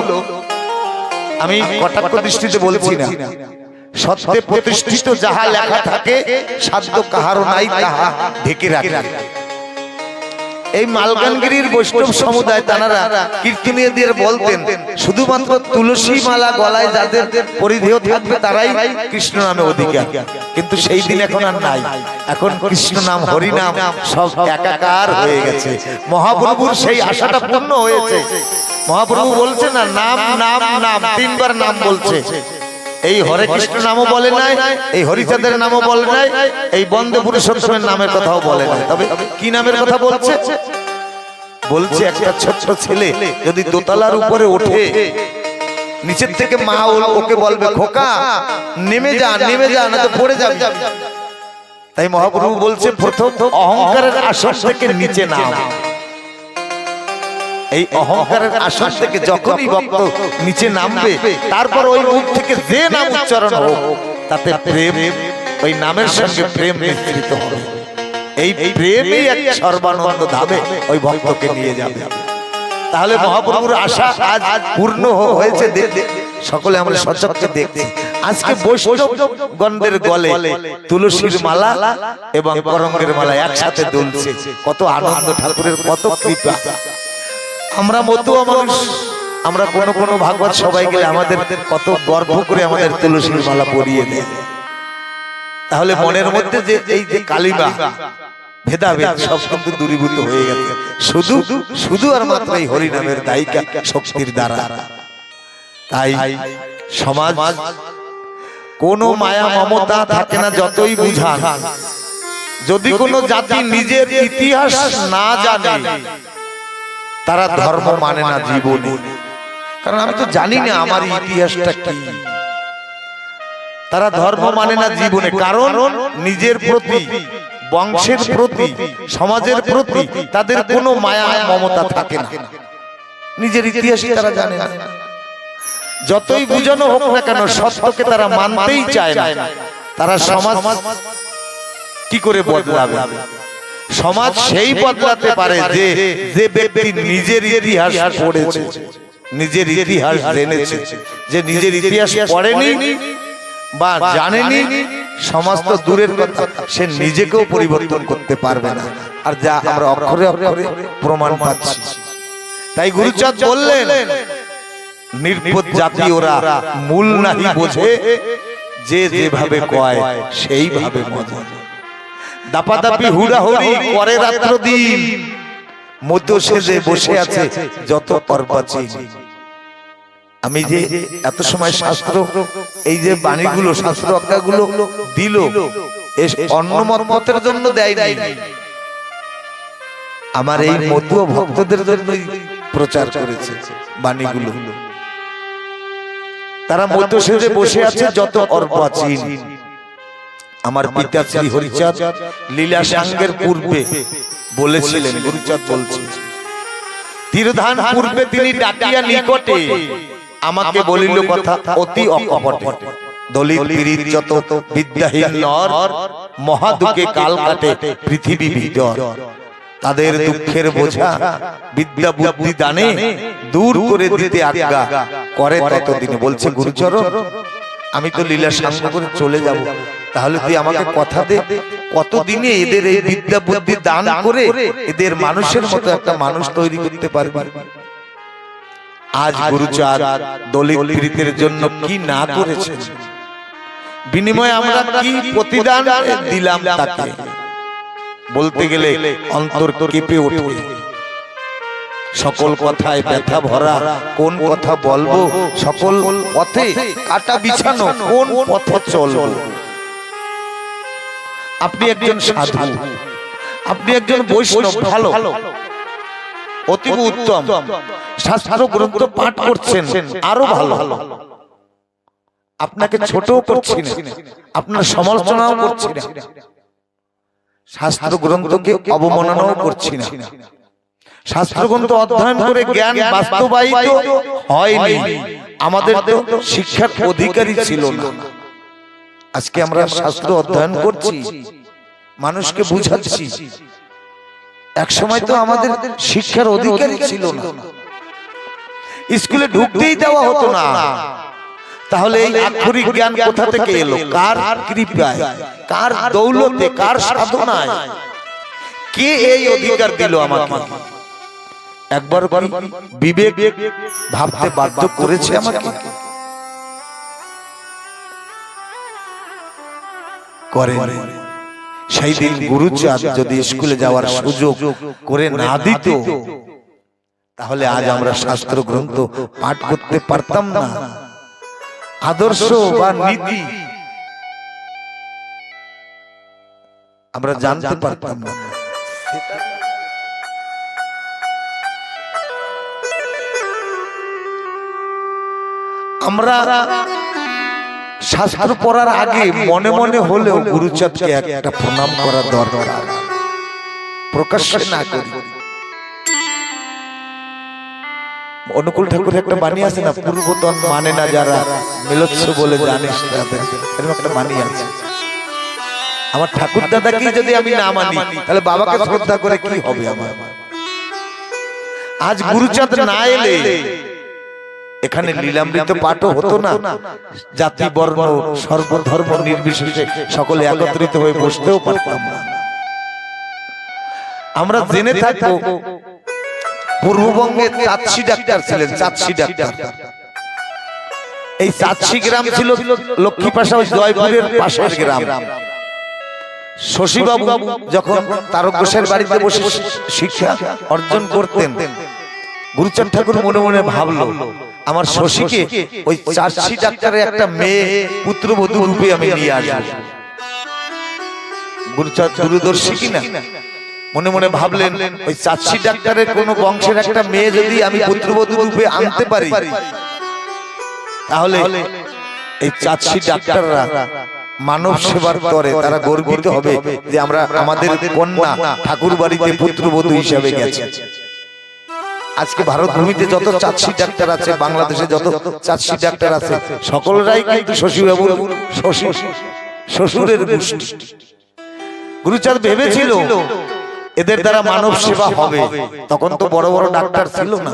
আমি কটাক্ষ দৃষ্টিতে বলছি না, সত্যে প্রতিষ্ঠিত যাহা লেখা থাকে, সাধ্য কাহারও নাই তাহা ঢেকে রাখে। এই মালকানগিরির বৈষ্ণব সমুদায় তারা কীর্তনীয়দের বলতেন, শুধুমাত্র তুলসী মালা গলায় যাদের পরিধেয় থাকবে তারাই কৃষ্ণ নামে অধিকার। কিন্তু সেই দিন এখন আর নাই, এখন কৃষ্ণ নাম হরি নাম সব একাকার হয়ে গেছে। মহাপ্রভুর সেই আশাটা পূর্ণ হয়েছে। মহাপ্রভু বলছে না, নাম নাম নাম, তিনবার নাম বলছে। এই হরে কৃষ্ণ নামও বলে নাই, এই হরিচাঁদের নামও বলে নাই, এই বন্দে পুরুষোত্তমের নামের কথাও বলে নাই। তবে কি নামের কথা বলছে? বলছে একটা ছোট্ট ছেলে যদি দোতলার উপরে ওঠে, নিচের থেকে মা ওকে বলবে, খোকা নেমে যা, নেমে যা, না তো পড়ে যাবে। তাই মহাপ্রভু বলছে, প্রথম অহংকারের আসন থেকে নিচে নাম। এই অহংকারের আসন থেকে যখনই ভক্ত নিচে নামবে, তারপর ওই মুখ থেকে যে নাম উচ্চারণ হোক, তাতে প্রেম, ওই নামের সঙ্গে প্রেম মিশ্রিত হবে। এই প্রেমই এক সর্বানন্দ ধামে ওই ভক্তকে নিয়ে যাবে। তাহলে মহাপ্রভুর আশা আজ পূর্ণ হয়েছে, সকলে আমরা সচক্ষে দেখছি। আজকে বৈষ্ণবগণদের গলে তুলসীর মালা এবং করঙ্গের মালা একসাথে দুলছে, কত আনন্দ, ঠাকুরের কত কৃপা। আমরা মতুয়া মানুষ, আমরা কোনো কোনো ভাগবত সবাই গেলে আমাদের কত গর্ব করে আমাদের তুলসীর মালা পরিয়ে দেয়। তাহলে মনের মধ্যে যে এই যে কালিমা ভেদাভেদ সব কিন্তু দূরীভূত হয়ে গেছে, শুধু শুধু আর মাত্র এই হরি নামের দায়িকা শক্তির দ্বারা। তাই সমাজ কোনো মায়া মমতা থাকে না, যতই বুঝান। যদি কোনো জাতি নিজের ইতিহাস না জানে, তারা ধর্ম মানে না জীবনে। কারণ আমি তো জানি না আমার ইতিহাসটা কি। তারা ধর্ম মানে না জীবনে, কারণ নিজের প্রতি, বংশের প্রতি, সমাজের প্রতি তাদের কোনো মায়া মমতা থাকে না। নিজের ইতিহাসই তারা জানে না। যতই বুঝানো হোক না কেন, সত্যকে তারা মানতেই চায় না। তারা সমাজ কি করে বদলাবে? সমাজ সেই বদলাতে পারে যে যে ব্যক্তি নিজের ইতিহাস পড়েছে, নিজের ইতিহাস জেনেছে। যে নিজের ইতিহাস পড়েনি বা জানেনি, সমাজ তো দূরের কথা, সে নিজেকেও পরিবর্তন করতে পারবে না। আর যা আমরা অক্ষরে অক্ষরে প্রমাণ পাচ্ছি। তাই গুরুচাঁদ বললেন, নির্বোধ জাতি ওরা, মূল নাহি বোঝে, যে যেভাবে কয় সেইভাবে মজে। দাপাদাপি হুড়াহুড়ি করে রাত্র দিন, মধ্য সেজে বসে আছে যত অর্বাচীন। আমি যে এত সময় শাস্ত্র, এই যে বাণীগুলো, শাস্ত্র আজ্ঞাগুলো দিল, অন্য মতের জন্য দেয়নি, আমার এই মধ্য ভক্তদের জন্যই প্রচার করেছে বাণীগুলো। তারা মধ্য সেজে বসে আছে যত অর্বাচীন। আমার পিতা শ্রী হরিচাঁদ লীলা সাঙ্গের পূর্বে বলেছিলেন, গুরুচাঁদ বলছেন, তীরধান পূর্বে তিনি ডাকিয়া নিকটে আমাকে বলিল কথা অতি অকপটে। দলিত পীড়িত যত বিদ্যাহীন নর, মহাদুঃখে কাল কাটে পৃথিবী ভিতর। তাদের দুঃখের বোঝা বিদ্যা বুদ্ধি দানে দূর করে দিতে আজ্ঞা করে ততদিনে। বলছে, গুরুচরণ, আমি তো লীলা সাঙ্গ করে চলে যাব, তাহলে তুই আমাকে কথা দে, কতদিনে এদের এই বিদ্যা বুদ্ধি দান করে এদের মানুষের মতো একটা মানুষ তৈরি করতে পারবি। আজ গুরুচাঁদ দলিত পীড়িতের জন্য কি না করেছে, বিনিময়ে আমরা কি প্রতিদান দিলাম তাকে। বলতে গেলে অন্তর কেঁপে ওঠে। সকল কথায় ব্যথা ভরা, কোন কথা বলবো, সকল পথে কাটা বিছানো, কোন পথে চলবো। আপনি একজন সাধু, আপনি একজন বৈষ্ণব, ভালো, অতীব উত্তম, শাস্ত্র গ্রন্থ পাঠ করছেন, আরো ভালো। আপনাকে ছোট করছি না, আপনার সমালোচনাও করছি না, শাস্ত্র গ্রন্থকে অবমাননাও করছি না। শাস্ত্র গ্রন্থ অধ্যয়ন করে জ্ঞান বাস্তবায়িত হয়নি, আমাদের তো শিক্ষার অধিকারী ছিল না। আজকে আমরা শাস্ত্র অধ্যয়ন করছি, মানুষকে বুঝাচ্ছি। এক সময় তো আমাদের শিক্ষার অধিকারী ছিল না, স্কুলে ঢুকতেই দেওয়া হতো না। তাহলে এই আক্ষরিক জ্ঞান কোথা থেকে এলো? কার কৃপায়, কার দৌলতে, কার সাধনায়? কে এই অধিকার দিল আমাকে? একবার বিবেক ভাবতে বাধ্য করেছে আমাকে? করে। সেই দিন গুরুচাঁদ যদি স্কুলে যাওয়ার সুযোগ করে না দিত, তাহলে আজ আমরা শাস্ত্র গ্রন্থ পাঠ করতে পারতাম না। আদর্শ বা নীতি আমরা জানতে পারতাম না। আমরা শাস্ত্র পড়ার আগে মনে মনে হলেও গুরুচাঁদকে একটা প্রণাম করা দরকার, প্রকাশ্যে না করি। অনুকূল ঠাকুরের একটা বাণী আছে না, পূর্বতন মানে না যারা মিলচ্ছ বলে জানিস, এরকম একটা বাণী আছে। আমার ঠাকুর দাদাকে যদি আমি না মানি, তাহলে বাবাকে শ্রদ্ধা করে কি হবে আমার? আজ গুরুচাঁদ না এলে এখানে লীলামৃত পাঠও হতো না, জাতি বর্ণ সর্বধর্ম নির্বিশেষে সকলে একত্রিত হয়ে বসতেও পারতাম না। আমরা জেনে থাকবো পূর্ববঙ্গে চাঁদশি ডাক্তার ছিলেন, চাঁদশি ডাক্তার। এই চাঁদশি গ্রাম ছিল লক্ষ্মীপাশা জয়পুরের পাশের গ্রাম। শশীবাবু যখন তারকেশ্বর বাড়িতে বসে শিক্ষা অর্জন করতেন, গুরুচাঁদ ঠাকুর মনে মনে ভাবলো, আমার শশীকে ওই চাঁদশি ডাক্তারের একটা মেয়ে পুত্রবধূ রূপে আমি নিয়ে আসবো। গুরুচাঁদ দূরদর্শী কিনা, মনে মনে ভাবলেন ওই চাচ্ছি ডাক্তারের কোন বংশের একটা মেয়ে যদি আমি পুত্রবধূ রূপে আনতে পারি, তাহলে এই চাচ্ছি ডাক্তাররা মানব সেবার তরে তারা গর্বিত হবে যে আমরা আমাদের কন্যা ঠাকুর বাড়িতে পুত্রবধূ হিসাবে গেছে। আজকে ভারত ভূমিতে যত চাচ্ছি ডাক্তার আছে, বাংলাদেশে যত চাচ্ছি ডাক্তার আছে, সকলরাই কিন্তু শশীবাবুর শ্বশুরের গোষ্ঠী। গুরুচাঁদ ভেবেছিল এদের দ্বারা মানব সেবা হবে, তখন তো বড় বড় ডাক্তার ছিল না,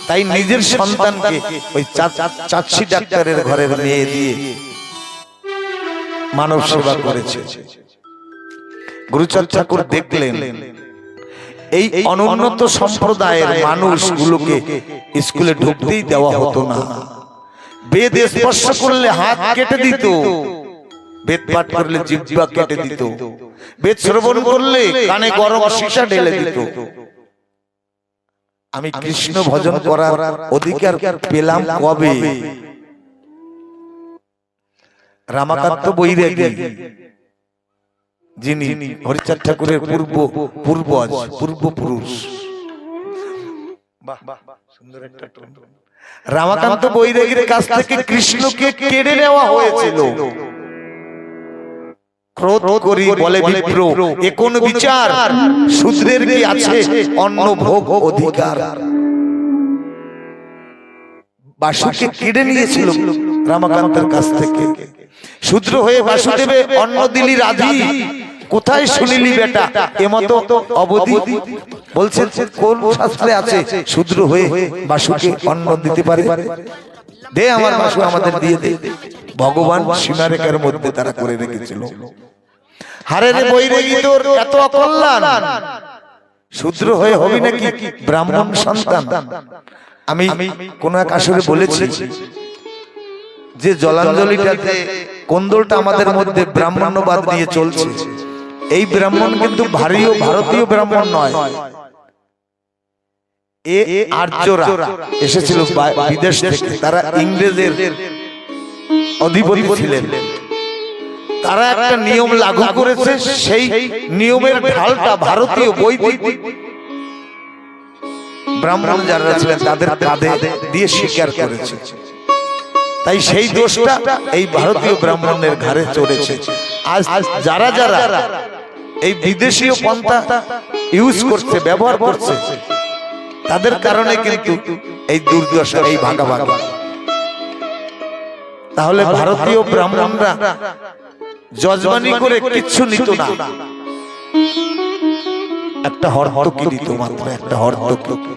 তাই নিজের সন্তানকে ওই চাচ্ছি ডাক্তারের ঘরের মেয়ে দিয়ে মানব সেবা করেছে। গুরুচাঁদ ঠাকুর দেখলেন এই অনুন্নত সম্প্রদায়ের মানুষগুলোকে স্কুলে ঢুকতেই দেওয়া হতো না। বেদ স্পর্শ করলে হাত কেটে দিত, বেদ পাঠ করলে জিহ্বা কেটে দিত, বেদ শ্রবণ করলে কানে গরম সীসা ঢেলে দিত। আমি কৃষ্ণ ভজন করার অধিকার পেলাম কবে? রামাকান্ত বৈরাগী, যিনি হরিচাঁদ ঠাকুরের পূর্বপুরুষ, রামাকান্ত বৈরাগীর কাছ থেকে কৃষ্ণকে কেড়ে নেওয়া হয়েছিল। ক্রোধ করি বলে বিপ্র, এ কোন বিচার? শূদ্রের কি আছে অন্ন ভোগ অধিকার? বাসুকে কেড়ে নিয়েছিল রামাকান্তের কাছ থেকে। শূদ্র হয়ে বাসুদেবে অন্ন দিলি রাধি, কোথায় শুনিলি বেটা এমত অবধি? বলছেন কোন শাস্ত্রে আছে শূদ্র হয়ে বাসুকে অন্ন দিতে পারে? দে আমার বাসু, আমাদের দিয়ে দে। ভগবান সীমারেখার মধ্যে তারা করে রেখেছিল। হারে রে বৈরাগী, তোর এত অকল্যাণ, শূদ্র হয়ে হবি নাকি ব্রাহ্মণ সন্তান? আমি কোন এক আসরে বলেছি যে জলাঞ্জলিটাতে কোন্দলটা আমাদের মধ্যে ব্রাহ্মণ্যবাদ নিয়ে চলছে। এই ব্রাহ্মণ কিন্তু ভারতীয় ব্রাহ্মণ নয়, এ আর্যরা এসেছিল বিদেশ থেকে, তারা ইংরেজের অধিপতি ছিলেন। তারা একটা নিয়ম লাগু করেছে, সেই নিয়মের ঢালটা ভারতীয় বৈদিক ব্রাহ্মণ যারা ছিলেন তাদের কাঁধে দিয়ে স্বীকার করেছে। তাই সেই দোষটা এই ভারতীয় ব্রাহ্মণের ঘাড়ে চড়েছে। আজ যারা যারা এই বিদেশীয় পন্থা ইউজ করছে, ব্যবহার করছে, তাদের কারণে কিন্তু এই দুর্দশা, এই ভাগাভাগি। তাহলে ভারতীয় ব্রাহ্মণরা যজমানি করে কিচ্ছু নিত না, একটা হর্তকি দিত, মাত্র একটা হর্তকি।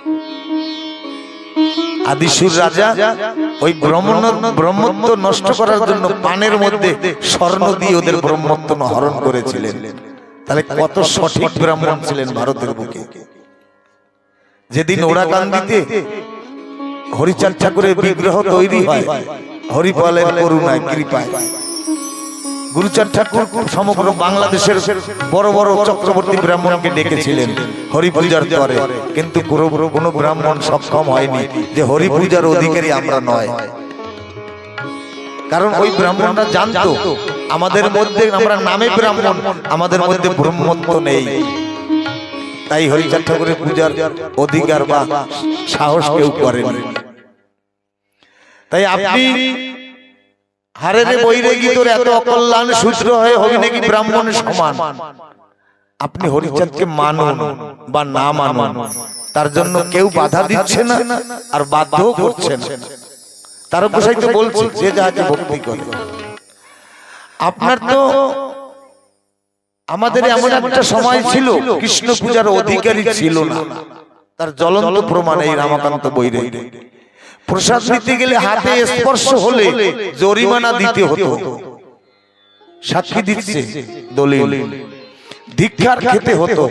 আদিসুর রাজা ওই ব্রহ্মত্ব নষ্ট করার জন্য পানের মধ্যে স্বর্ণ দিয়ে ওদের ব্রহ্মত্ব হরণ করেছিলেন। তাহলে কত সঠিক ব্রাহ্মণ ছিলেন ভারতের বুকে। যেদিন ওরাকান্দিতে হরিচাঁদ ঠাকুরের বিগ্রহ তৈরি হয় হরিপালের করুণায় কৃপায়, গুরুচাঁদ ঠাকুর সমগ্র বাংলাদেশের বড় বড় চক্রবর্তী ব্রাহ্মণকে ডেকেছিলেন হরি পূজার তরে, কিন্তু কোন ব্রাহ্মণ সক্ষম হয়নি যে হরি পূজার অধিকারী আমরা নয়। কারণ ওই ব্রাহ্মণরা জানতো আমাদের মধ্যে, আমরা নামে ব্রাহ্মণ, আমাদের মধ্যে ব্রহ্মত্ব নেই। তাই হরিচাঁদ ঠাকুরের পূজার অধিকার বা সাহস কেউ করেন। তাই আপনি হারে রে বৈরাগী, তোর এত অকল্যাণ, শূদ্র হয়ে হবি নাকি ব্রাহ্মণ সমান? আপনি হরিচাঁদকে মানুন বা না মানুন, তার জন্য কেউ বাধা দিচ্ছে না আর বাধ্যও করছে না। তার উপসাই তো বলছি যে যাকে ভক্তি করে। আপনার তো আমাদের এমন একটা সময় ছিল কৃষ্ণ পূজার অধিকারী ছিল না, তার জ্বলন্ত প্রমাণ এই রামাকান্ত বৈরাগী। প্রসাদ নিতে গেলে হাতে স্পর্শ হলে জরিমানা দিতে হতো, সাক্ষী দিচ্ছে দলিল, ধিক্ষার খেতে হতো।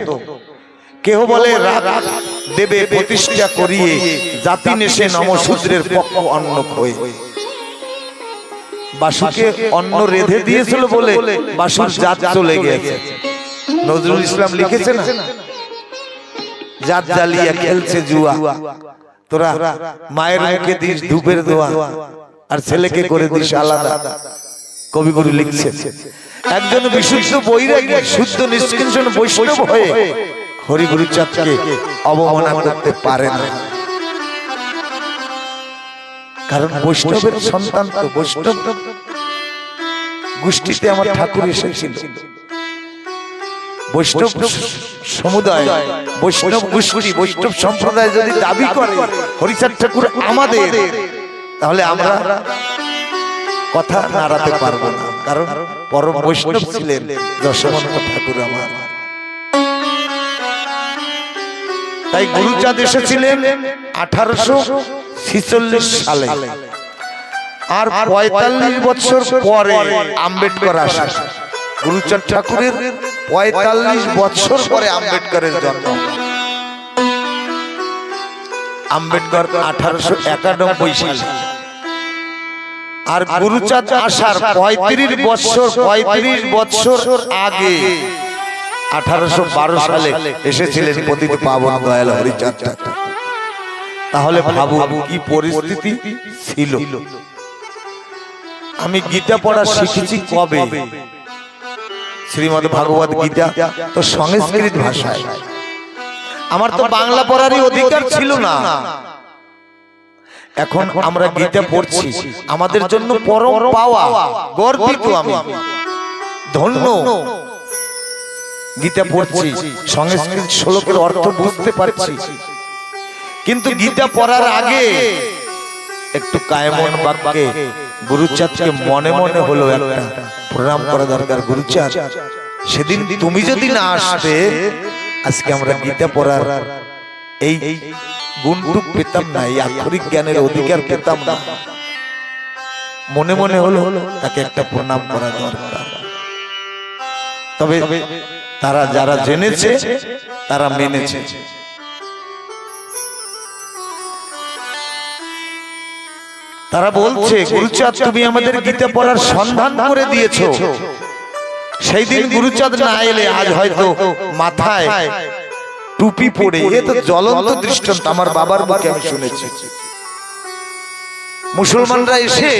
কেহ বলে দেবে প্রতিষ্ঠা করিয়ে, জাতি নেশে নমশূদ্রের পক্ষ অন্ন খয়ে। বাসুকে অন্ন রেধে দিয়েছিল বলে বাসুর জাত চলে গেছে। নজরুল ইসলাম লিখেছে না, জাত জ্বালিয়া খেলছে জুয়া, তোরা মায়ের মুখে দিস ধূপের দোয়া আর ছেলেকে করে দিস আলাদা। কবিগুরু লিখছেন একজন বিশুদ্ধ বৈরাগী শুদ্ধ নিষ্কিঞ্চন বৈষ্ণব হয়ে হরি গুরুচাঁদকে অবমাননা করতে পারে না, কারণ বৈষ্ণবের সন্তান তো বৈষ্ণব গোষ্ঠীতে আমার ঠাকুর এসেছিল। বৈষ্ণব সমুদায়, বৈষ্ণব গোষ্ঠী, বৈষ্ণব সম্প্রদায় যদি দাবি করে হরিচাঁদ ঠাকুর আমাদের, তাহলে আমরা কথা নাড়াতে পারবো না, কারণ পরম বৈষ্ণব ছিলেন যশবন্ত ঠাকুর আমার। তাই গুরুচাঁদ এসেছিলেন 1846 সালে, আর 45 বছর পরে আম্বেদকর আসে। গুরুচাঁদ ঠাকুরের 45 বছর পরে আম্বেদকরের জন্ম। আম্বেদকর 1891 সালে, আর গুরুচাঁদ আসার 35 বছর আগে 1812 সালে এসেছিলেন পতিত পাবন দয়াল হরিচাঁদ ঠাকুর। তাহলে ভাবুন কি পরিস্থিতি ছিল। আমি গীতা পড়া শিখেছি কবে? শ্রীমদ্ ভাগবত গীতা তো সংস্কৃত ভাষায়, আমার তো বাংলা পড়ারই অধিকার ছিল না। এখন আমরা গীতা পড়ছি, আমাদের জন্য পরম পাওয়া, গর্বিত আমি, ধন্য। গীতা পড়ছি, সংস্কৃত শ্লোকের অর্থ বুঝতে পারছি, কিন্তু গীতা পড়ার আগে একটু কায়মন বাক্যে গুরুচাঁদকে মনে মনে হলো একটা প্রণাম করা দরকার। গুরুচাঁদ, সেদিন তুমি যদি না আসতে আজকে আমরা গীতা পড়ার এই গুণটুক পেতাম না, এই আক্ষরিক জ্ঞানের অধিকার পেতাম না। মনে মনে হলো তাকে একটা প্রণাম করা দরকার। তবে তারা যারা জেনেছে তারা মেনেছে। তারা বলছে, গুরুচাঁদ তুমি আমাদের গীতা পড়ার সন্ধান করে দিয়েছো, সেই দিন গুরুচাঁদ না এলে আজ হয়তো মাথায় টুপি পড়ে, এ তো জ্বলন্ত দৃষ্টান্ত আমার বাবার মুখে আমি শুনেছি। মুসলমানরা এসে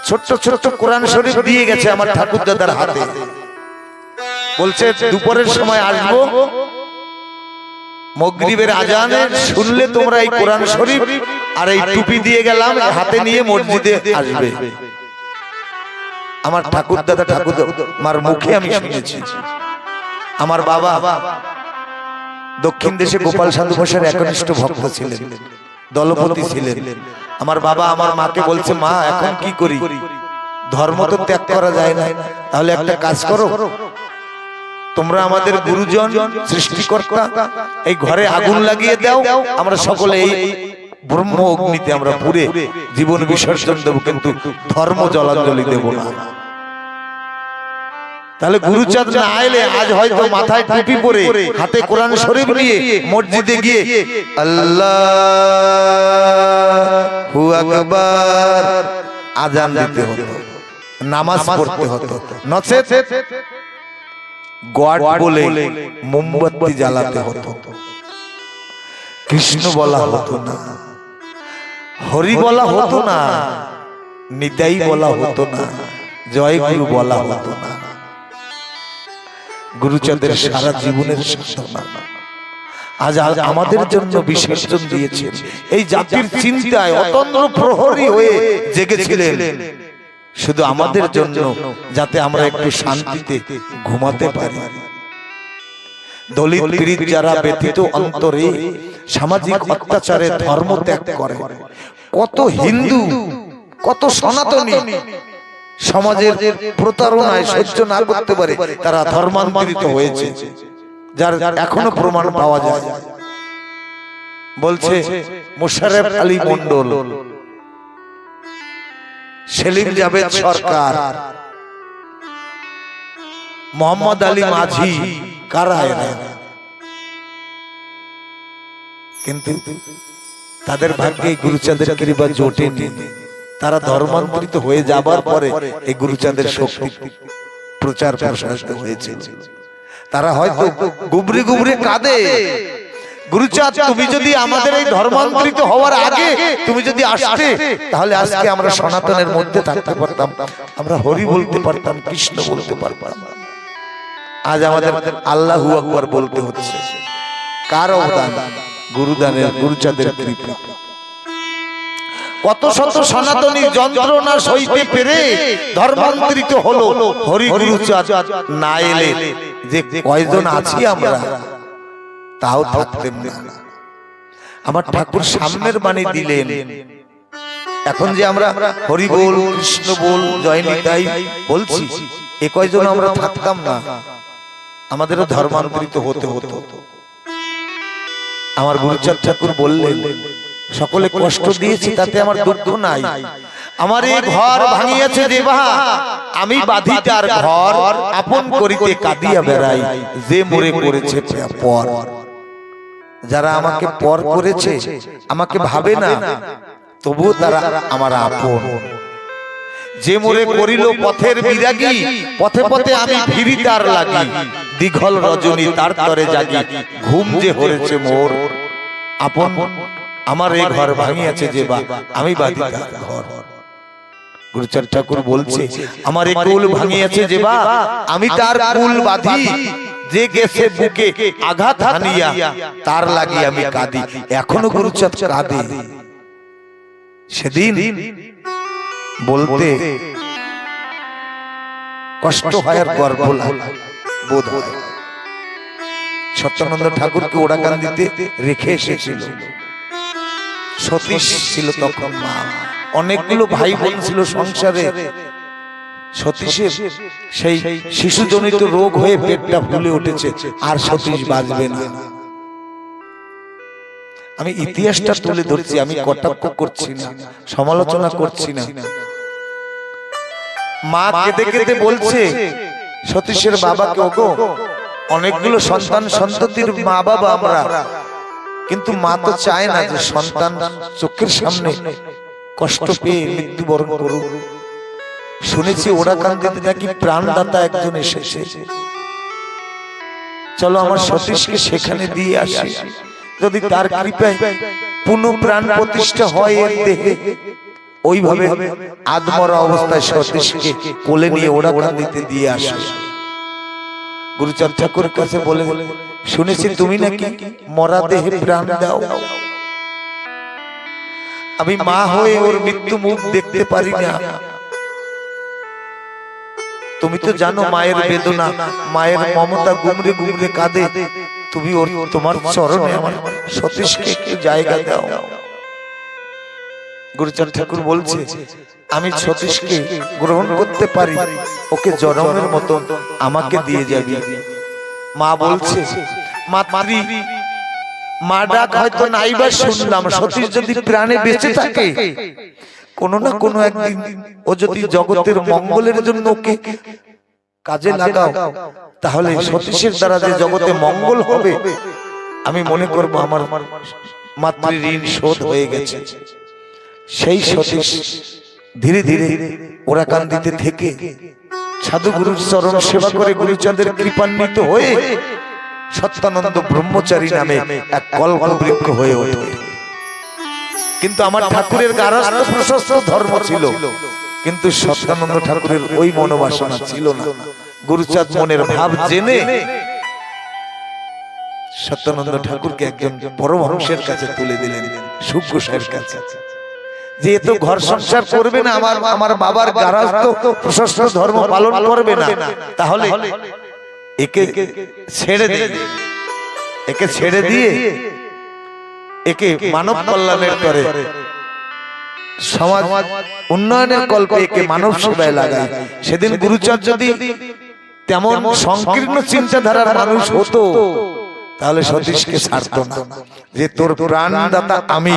ছোট্ট ছোট্ট কোরআন শরীফ দিয়ে গেছে আমার ঠাকুর দাদার হাতে, বলছে দুপুরের সময় আসবো, মাগরিবের আজানে শুনলে তোমরা এই কোরআন শরীফ আর এই টুপি দিয়ে গেলাম হাতে নিয়ে মসজিদে আসবে। আমার ঠাকুর দাদা ঠাকুরমার মুখে আমি শুনেছি। আমার বাবা দক্ষিণ দেশে গোপাল সাধু ঘোষের একনিষ্ঠ ভক্ত ছিলেন, দলপতি ছিলেন। আমার বাবা আমার মাকে বলছে, মা এখন কি করি, ধর্ম তো ত্যাগ করা যায় না, তাহলে একটা কাজ করো, তোমরা আমাদের গুরুজন সৃষ্টিকর্তা, এই ঘরে আগুন লাগিয়ে দাও, আমরা সকলে এই ব্রহ্ম অগ্নিতে আমরা পুড়ে জীবন বিসর্জন দেব, কিন্তু ধর্ম জলাঞ্জলি দেব না। তাহলে গুরুচাঁদ না আইলে আজ হয়তো মাথায় টুপি পরে হাতে কোরআন শরীফ নিয়ে মসজিদে গিয়ে আল্লাহু আকবার আজান দিতে হতো, নামাজ পড়তে হতো, নচেত গড বলে মোমবাতি জ্বালাতে হতো। কৃষ্ণ বলা হতো না, হরি বলা হতো না, নিতাই বলা হতো না, জয় গুরু বলা হতো না। গুরুচাঁদের সারা জীবনের সাধনা আজ আমাদের জন্য বিসর্জন দিয়েছেন। এই জাতির চিন্তায় অতন্দ্র প্রহরী হয়ে জেগেছিলেন শুধু আমাদের জন্য, যাতে আমরা একটু শান্তিতে ঘুমাতে পারি। দলিত পীড়িত যারা ব্যতীত অন্তরে সামাজিক অত্যাচারে ধর্ম ত্যাগ করে, কত হিন্দু কত সনাতনী সমাজের প্রতারণায় সহ্য না করতে পারে তারা ধর্মান্তরিত হয়েছে, যার এখনো প্রমাণ পাওয়া যায়। বলছে মোশাররফ আলী মন্ডল, সেলিম জাভেদ সরকার, মোহাম্মদ আলী মাঝি, কারা এরা? কিন্তু তাদের ভাগ্যে গুরুচাঁদের কৃপা জোটেনি। তারা ধর্মান্তরিত হয়ে যাবার পরে এই গুরুচাঁদের শক্তি প্রচার প্রসারিত হয়েছে। তারা হয়তো গুবরি গুবরি কাঁদে, গুরুচাঁদ তুমি যদি আমাদের এই ধর্মান্তরিত হওয়ার আগে তুমি যদি আসতে, তাহলে আজকে আমরা সনাতনের মধ্যে থাকতে পারতাম, আমরা হরি বলতে পারতাম, কৃষ্ণ বলতে পারতাম। আজ আমাদের আল্লাহু আকবার বলতে হচ্ছে। কার অবদান? গুরুদানের, গুরুচাঁদের কৃপা। কত শত সনাতনী যন্ত্রণা সইতে পেরে ধর্মান্তরিত হলো, হরি গুরুচাঁদ না এলে যে কয়জন আছি আমরা তাও থাকতেন না। আমার ঠাকুর সামনের বাণী দিলেন, এখন যে আমরা হরি বল, কৃষ্ণ বল, জয় নিতাই বলছি, এ কয়জন আমরা থাকতাম না, আমাদেরও ধর্মান্তরিত হতে হতো। আমার গুরুচাঁদ ঠাকুর বললেন, সকলে কষ্ট দিয়েছি তাতে আমার দুঃখ নাই, আমার এই ঘর ভাঙিয়েছে দেবা, আমি বাঁধি তার ঘর, আপন করিতে কাঁদিয়া বেড়াই, যে মোরে করেছে পর। যারা আমাকে পর করেছে, আমাকে ভাবে না, তবুও তারা আমার আপন। যে মোরে করিল পথের বিরাগী, পথে পথে আমি ফিরি তার লাগি, দীঘল রজনী তার তরে জাগি, ঘুম যে হরেছে মোর আপন। আমার এই ঘর ভাঙিয়াছে যে বা, আমি বাঁধি তার ঘর। গুরুচাঁদ ঠাকুর বলছে, আমার এই কুল ভাঙিয়াছে যে বা, আমি তার কুল বাঁধি, যে গেছে বুকে আঘাত হানিয়া, তার লাগি আমি কাঁদি। এখনো গুরুচাঁদ কাঁদে। সেদিন বলতে কষ্ট হয় আর গর্ব লাগে বোধ হয়। সত্যানন্দ ঠাকুরকে ওড়াকান্দিতে রেখে এসেছিল। সতীশ ছিল তখন মা, অনেকগুলো ভাই বোন ছিল সংসারে। সতীশের সেই শিশুজনিত রোগ হয়ে পেটটা ফুলে উঠেছে, আর সতীশ বাঁচবে না। আমি ইতিহাসটা তুলে ধরছি, আমি কটাক্ষ করছি না, সমালোচনা করছি না। মা কেঁদে কেঁদে বলছে সতীশের বাবাকে, ওগো অনেকগুলো সন্তান সন্ততির মা বাবা আমরা, কিন্তু মা তো চায় না যে সন্তান চোখের সামনে কষ্ট পেয়ে মৃত্যুবরণ করুক। শুনেছি ওড়াকান্দিতে নাকি প্রাণদাতা একজন এসেছে, চলো আমার সতীশকে সেখানে দিয়ে আসি, যদি তার কৃপায় পুনঃ প্রাণ প্রতিষ্ঠা হয় এর দেহে। ওইভাবে আধমরা অবস্থায় সতীশকে কোলে নিয়ে ওড়াকান্দিতে দিয়ে আসে। গুরুচাঁদ ঠাকুরের কাছে বলে, শুনেছি তুমি নাকি মরা দেহে প্রাণ দাও, আমি মা হয়ে ওর মৃত্যু মুখ দেখতে পারি না। তুমি তো জানো মায়ের বেদনা, মায়ের মমতা গুমরে গুমরে কাঁদে, তুমি ওর তোমার চরণে আমার সতীশকে একটু জায়গা দাও। গুরুচাঁদ ঠাকুর বলছে, আমি সতীশকে গ্রহণ করতে পারি, ওকে জনমের মতো আমাকে দিয়ে যাবি। মা বলছে, মাতৃ মা ডাক হয়তো নাইবার শুনলাম, সতীশ যদি প্রাণে বেঁচে থাকে, কোনো না কোনো একদিন ও যদি জগতের মঙ্গলের জন্য ওকে কাজে লাগাও, তাহলে সতীশের দ্বারা যে জগতে মঙ্গল হবে, আমি মনে করবো আমার মাতৃ ঋণ শোধ হয়ে গেছে। সেই সতীশ ধীরে ধীরে ওড়াকান্দিতে থেকে সাধু গুরুর চরণ সেবা করে গুরুচাঁদের কৃপান্বিত হয়ে সত্যানন্দ ব্রহ্মচারী নামে এক কল্প বৃক্ষ হয়ে ওঠে। কিন্তু আমার ঠাকুরের গারস্থ প্রশস্ত ধর্ম ছিল, কিন্তু সত্যানন্দ ঠাকুরের ওই মনোবাসনা ছিল না। গুরুচাঁদ মনের ভাব জেনে সত্যানন্দ ঠাকুরকে একজন পরমহংসের কাছে তুলে দিলেন, সুজ্ঞসায়ের কাছে, যে এত ঘর সংসার করবে না, আমার বাবার গারস্থ প্রশস্ত ধর্ম পালন করবে না, তাহলে একে ছেড়ে দিয়ে, একে ছেড়ে দিয়ে একে মানব কল্যাণের করে, সমাজ উন্নয়নের কল্পে একে মানব সেবায় লাগায়। সেদিন গুরুচাঁদ যদি তেমন সংকীর্ণ চিন্তাধারার মানুষ হতো, তাহলে সতীশকে ছাড়তো না, যে তোর প্রাণদাতা আমি,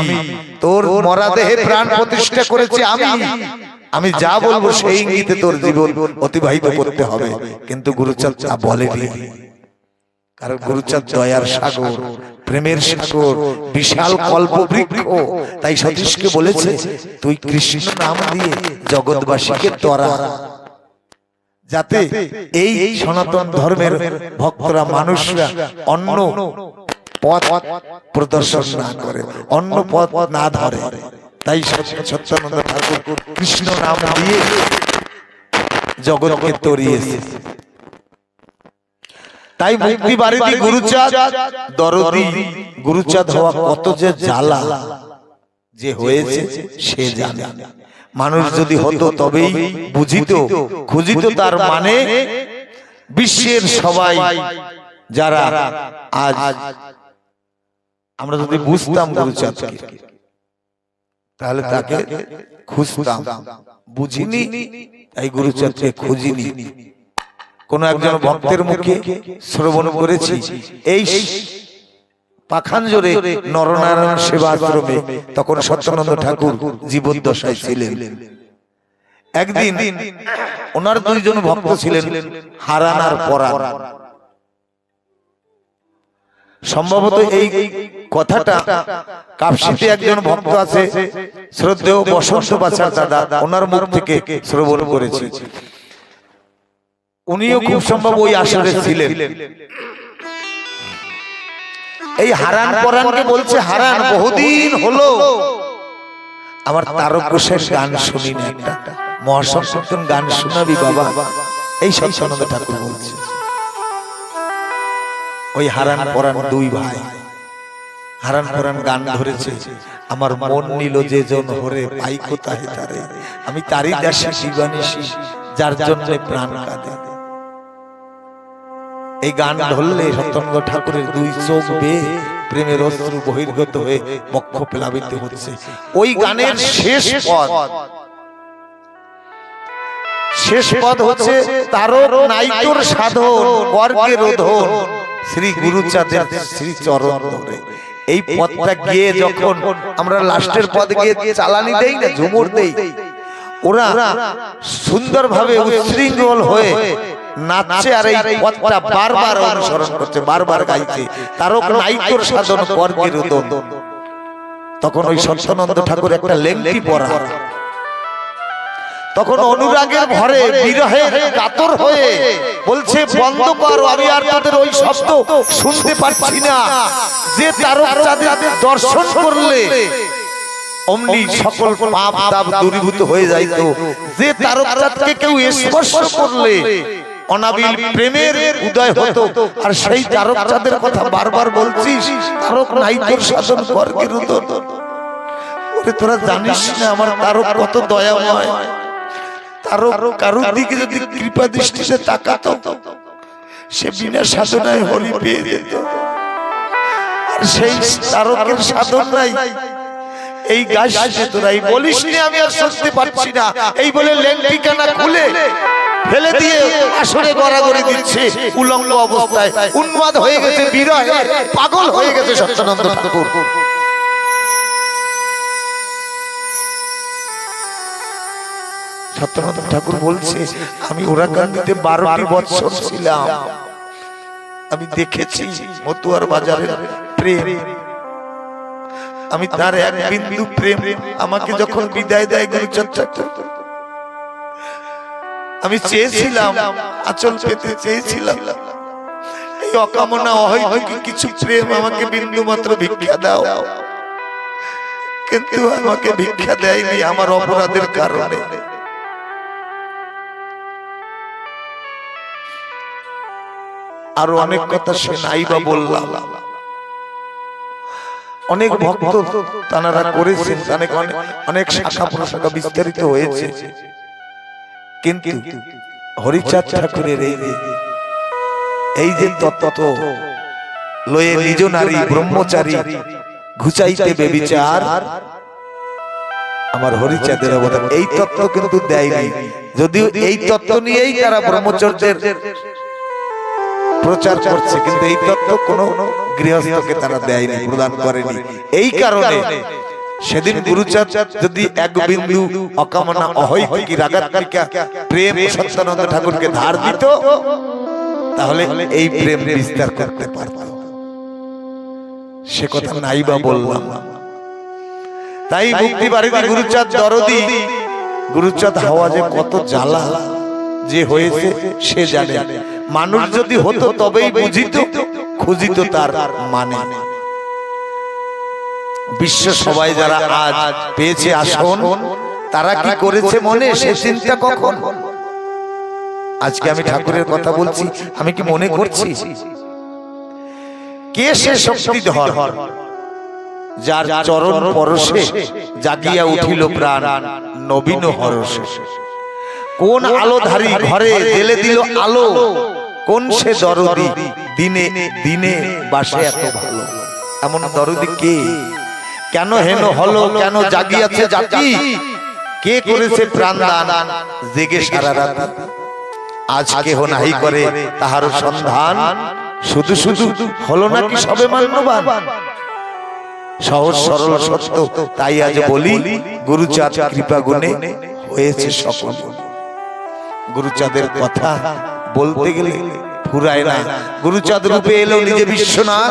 তোর মরা দেহে প্রাণ প্রতিষ্ঠা করেছি আমি যা বলবো সেই ইঙ্গিতে তোর জীবন অতিবাহিত করতে হবে। কিন্তু গুরুচাঁদ তা বলেনি, কারণ গুরুচাঁদ দয়ার সাগর, প্রেমের সাগর, বিশাল কল্পবৃক্ষ। তাই সতীশকে বলেছে, তুই কৃষ্ণ নাম দিয়ে জগৎবাসীকে তরা, যাতে এই সনাতন ধর্মের ভক্তরা মানুষরা অন্য পথ প্রদর্শন না করে, অন্য পথ না ধরে। তাই সত্যানন্দ ঠাকুর কৃষ্ণ নাম দিয়ে জগৎকে তরিয়েছে। তাই মুক্তি বাড়িতে গুরুচাঁদ দরদি, গুরুচাঁদ হওয়া কত যে জ্বালা যে হয়েছে সে জানে। মানুষ যদি হতো তবেই বুঝিত, খুঁজিত তার মানে। বিশ্বের সবাই যারা আজ আমরা যদি বুঝতাম গুরুচাঁদকে, তাহলে তাকে খুঁজতাম। বুঝিনি, তাই গুরুচাঁদকে খুঁজিনি। কোন একজন ভক্তের মুখে শ্রবণ করেছি, এই পাখানজোরে নরনারায়ণ সেবাশ্রমে তখন সত্যানন্দ ঠাকুর জীবদ্দশায় ছিলেন। একদিন ওনার দুইজন ভক্ত ছিলেন, হারান আর পরাণ। সম্ভবত এই কথাটা কাপসিতে একজন ভক্ত আছে, শ্রদ্ধেয় বসন্ত বাছার দাদা, ওনার মুখ থেকে শ্রবণ করেছি। উনিও খুব সম্ভব ওই আসরে ছিলেন। এই হারান পরাণকে বলছে, হারান বহুদিন হলো আমার তারকেশ্বর গান শুনি না, একটা মহাসংকীর্তন গান শোনাবি বাবা। এই সত্যানন্দ ঠাকুর বলছে। ওই হারান পরাণ দুই ভাই, হারান পরাণ গান ধরেছে, আমার মন নিল যে জন হরে পাই কোথায় তারে, আমি তারই দাসী জীবানিসী যার জন্য প্রাণ কাঁদে। এই গান ধরলে সত্যানন্দ ঠাকুরের দুই চোখ বেয়ে প্রেমের অশ্রু বহির্গত হয়ে বক্ষ প্লাবিত হচ্ছে। ওই গানের শেষ পদ হচ্ছে তারক নাইতর সাধন বর্গে রোধন শ্রী গুরুচাঁদের শ্রী চরণ ধরে। এই পদটা গিয়ে যখন আমরা লাস্টের পদ গিয়ে চালানি দেই না, ঝুমুর দেই, ওরা সুন্দরভাবে উচ্ছৃঙ্খল হয়ে নাচছে আর এই পদটা বারবার অনুসরণ করছে, বারবার গাইছে, তারক নাইতর সাধন বর্গে রোধন। তখন ওই সত্যানন্দ ঠাকুর একটা লেংটি পরা, তখন অনুরাগের ভরে বিরহের কাতর হয়ে বলছে, বন্ধ কর, আমি আর তোদের ওই শব্দ শুনতে পাচ্ছি না। যে তারক চাঁদের দর্শন করলে অমনি সকল পাপ তাপ দূরীভূত হয়ে যাইত। যে তারক চাঁদকে কেউ স্পর্শ করলে অনাবিল প্রেমের উদয় হতো। আর সেই তারক চাঁদের কথা বারবার বলছিস, তারক নাইতর সাধন বর্গে রোধন। ওরে তোরা জানিস না আমার তারক কত দয়াময়। তারক কারোর দিকে যদি কৃপা দৃষ্টিতে তাকাতো, সে বিনা সাধনায় হরি পেয়ে যেত। আর সেই তারকের সাধন নাই। এই গাছ তোরাই বলিস নি আমি আর শুনতে পাচ্ছি না, এই বলে লেংটি কানা খুলে ফেলে দিয়ে আসরে গড়াগড়ি দিচ্ছে উলঙ্গ অবস্থায়। উন্মাদ হয়ে গেছে, বিরহে পাগল হয়ে গেছে সত্যানন্দ ঠাকুর। সত্যানন্দ ঠাকুর বলছে, আমি ওরাকান্দিতে 12টি বছর ছিলাম, আমি দেখেছি মতুয়ার বাজারের প্রেম। আমি তার এক বিন্দু প্রেম আমাকে যখন বিদায় দেয় গুরুচাঁদ ঠাকুর, আমি চেয়েছিলাম, আঁচল পেতে চেয়েছিলাম, এই অকামনা অহৈতুকী কিছু প্রেম আমাকে বিন্দু মাত্র ভিক্ষা দাও। কিন্তু আমাকে ভিক্ষা দেয়নি আমার অপরাধের কারণে। আরো অনেক কথা সে নাই বা বললাম। অনেক ভক্ত তানারা করেছেন, অনেক শাখা প্রশাখা বিস্তারিত হয়েছে, কিন্তু হরিচাঁদ ঠাকুরের এই যে তত্ত্ব লয়ে নিজ নারী ব্রহ্মচারী ঘুচাইতে বেবিচার, আমার হরিচাঁদের অবদান এই তত্ত্ব কিন্তু দেয়নি। যদিও এই তত্ত্ব নিয়েই তারা ব্রহ্মচর্যের প্রচার করছে, কিন্তু এই তত্ত্ব কোন গৃহস্থকে তারা দেয়নি, প্রদান করেনি। এই কারণে সেদিন গুরুচাঁদ যদি এক বিন্দু অকামনা অহৈতুকী রাগাত্মিকা প্রেম সত্যানন্দ ঠাকুরকে ধার দিত, তাহলে এই প্রেম বিস্তার করতে পারত। সে কথা নাই বা বললাম। তাই মুক্তি বাড়িতে গুরুচাঁদ দরদি, গুরুচাঁদ হওয়া যে কত জ্বালা যে হয়েছে সে জানে। মানুষ যদি হতো তবেই বুঝিত, খুঁজিত তার মানে। বিশ্ব সবাই যারা আজ পেয়েছে আসন, তারা কি করেছে মনে সে চিন্তা কখন? আজকে আমি ঠাকুরের কথা বলছি, আমি কি মনে করছি? কে সে শক্তিধর যার চরণ পরশে জাগিয়া উঠিল প্রাণ নবীন হরষে? কোন আলোধারী ঘরে জ্বেলে দিল আলো? কোন সে দরদি দিনে দিনে বাসে এত ভালো? এমন দরদি কে? কেন হেন হলো, কেন জাগিয়াছে জাতি? কে করেছে প্রাণ দান জেগে সারা রাত? আজ কেহ নাহি করে তাহার সন্ধান, শুধু শুধু হলো নাকি সবে মান্যবান? সহজ সরল সত্য তাই আজ বলি, গুরুচাঁদ কৃপা গুণে হয়েছে সকল। গুরুচাঁদের কথা বলতে গেলে ফুরায় না। গুরুচাঁদ রূপে এলো নিজে বিশ্বনাথ,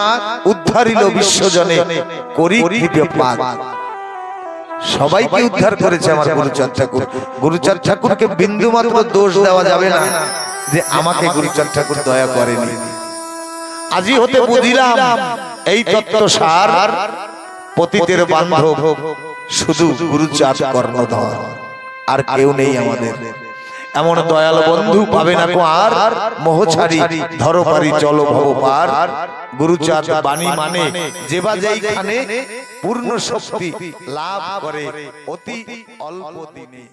উদ্ধারিল বিশ্বজনে করি কৃপা পাক। সবাইকে উদ্ধার করেছে আমার গুরুচাঁদ ঠাকুর। গুরুচাঁদ ঠাকুরকে বিন্দু মাত্র দোষ দেওয়া যাবে না যে আমাকে গুরুচাঁদ ঠাকুর দয়া করেনি। আজি হতে বুঝিলাম এই তত্ত্ব সার, পতিতের বান্ধব শুধু গুরুচাঁদ কর্ণধর, আর কেউ নেই আমাদের। এমন দয়াল বন্ধু পাবে না কো আর, মোহ ছাড়ি ধরো পারি চলো ভব পার। গুরুচাঁদ বাণী মানে যে বা যেইখানে পূর্ণ শক্তি লাভ করে অতি অল্প দিনে।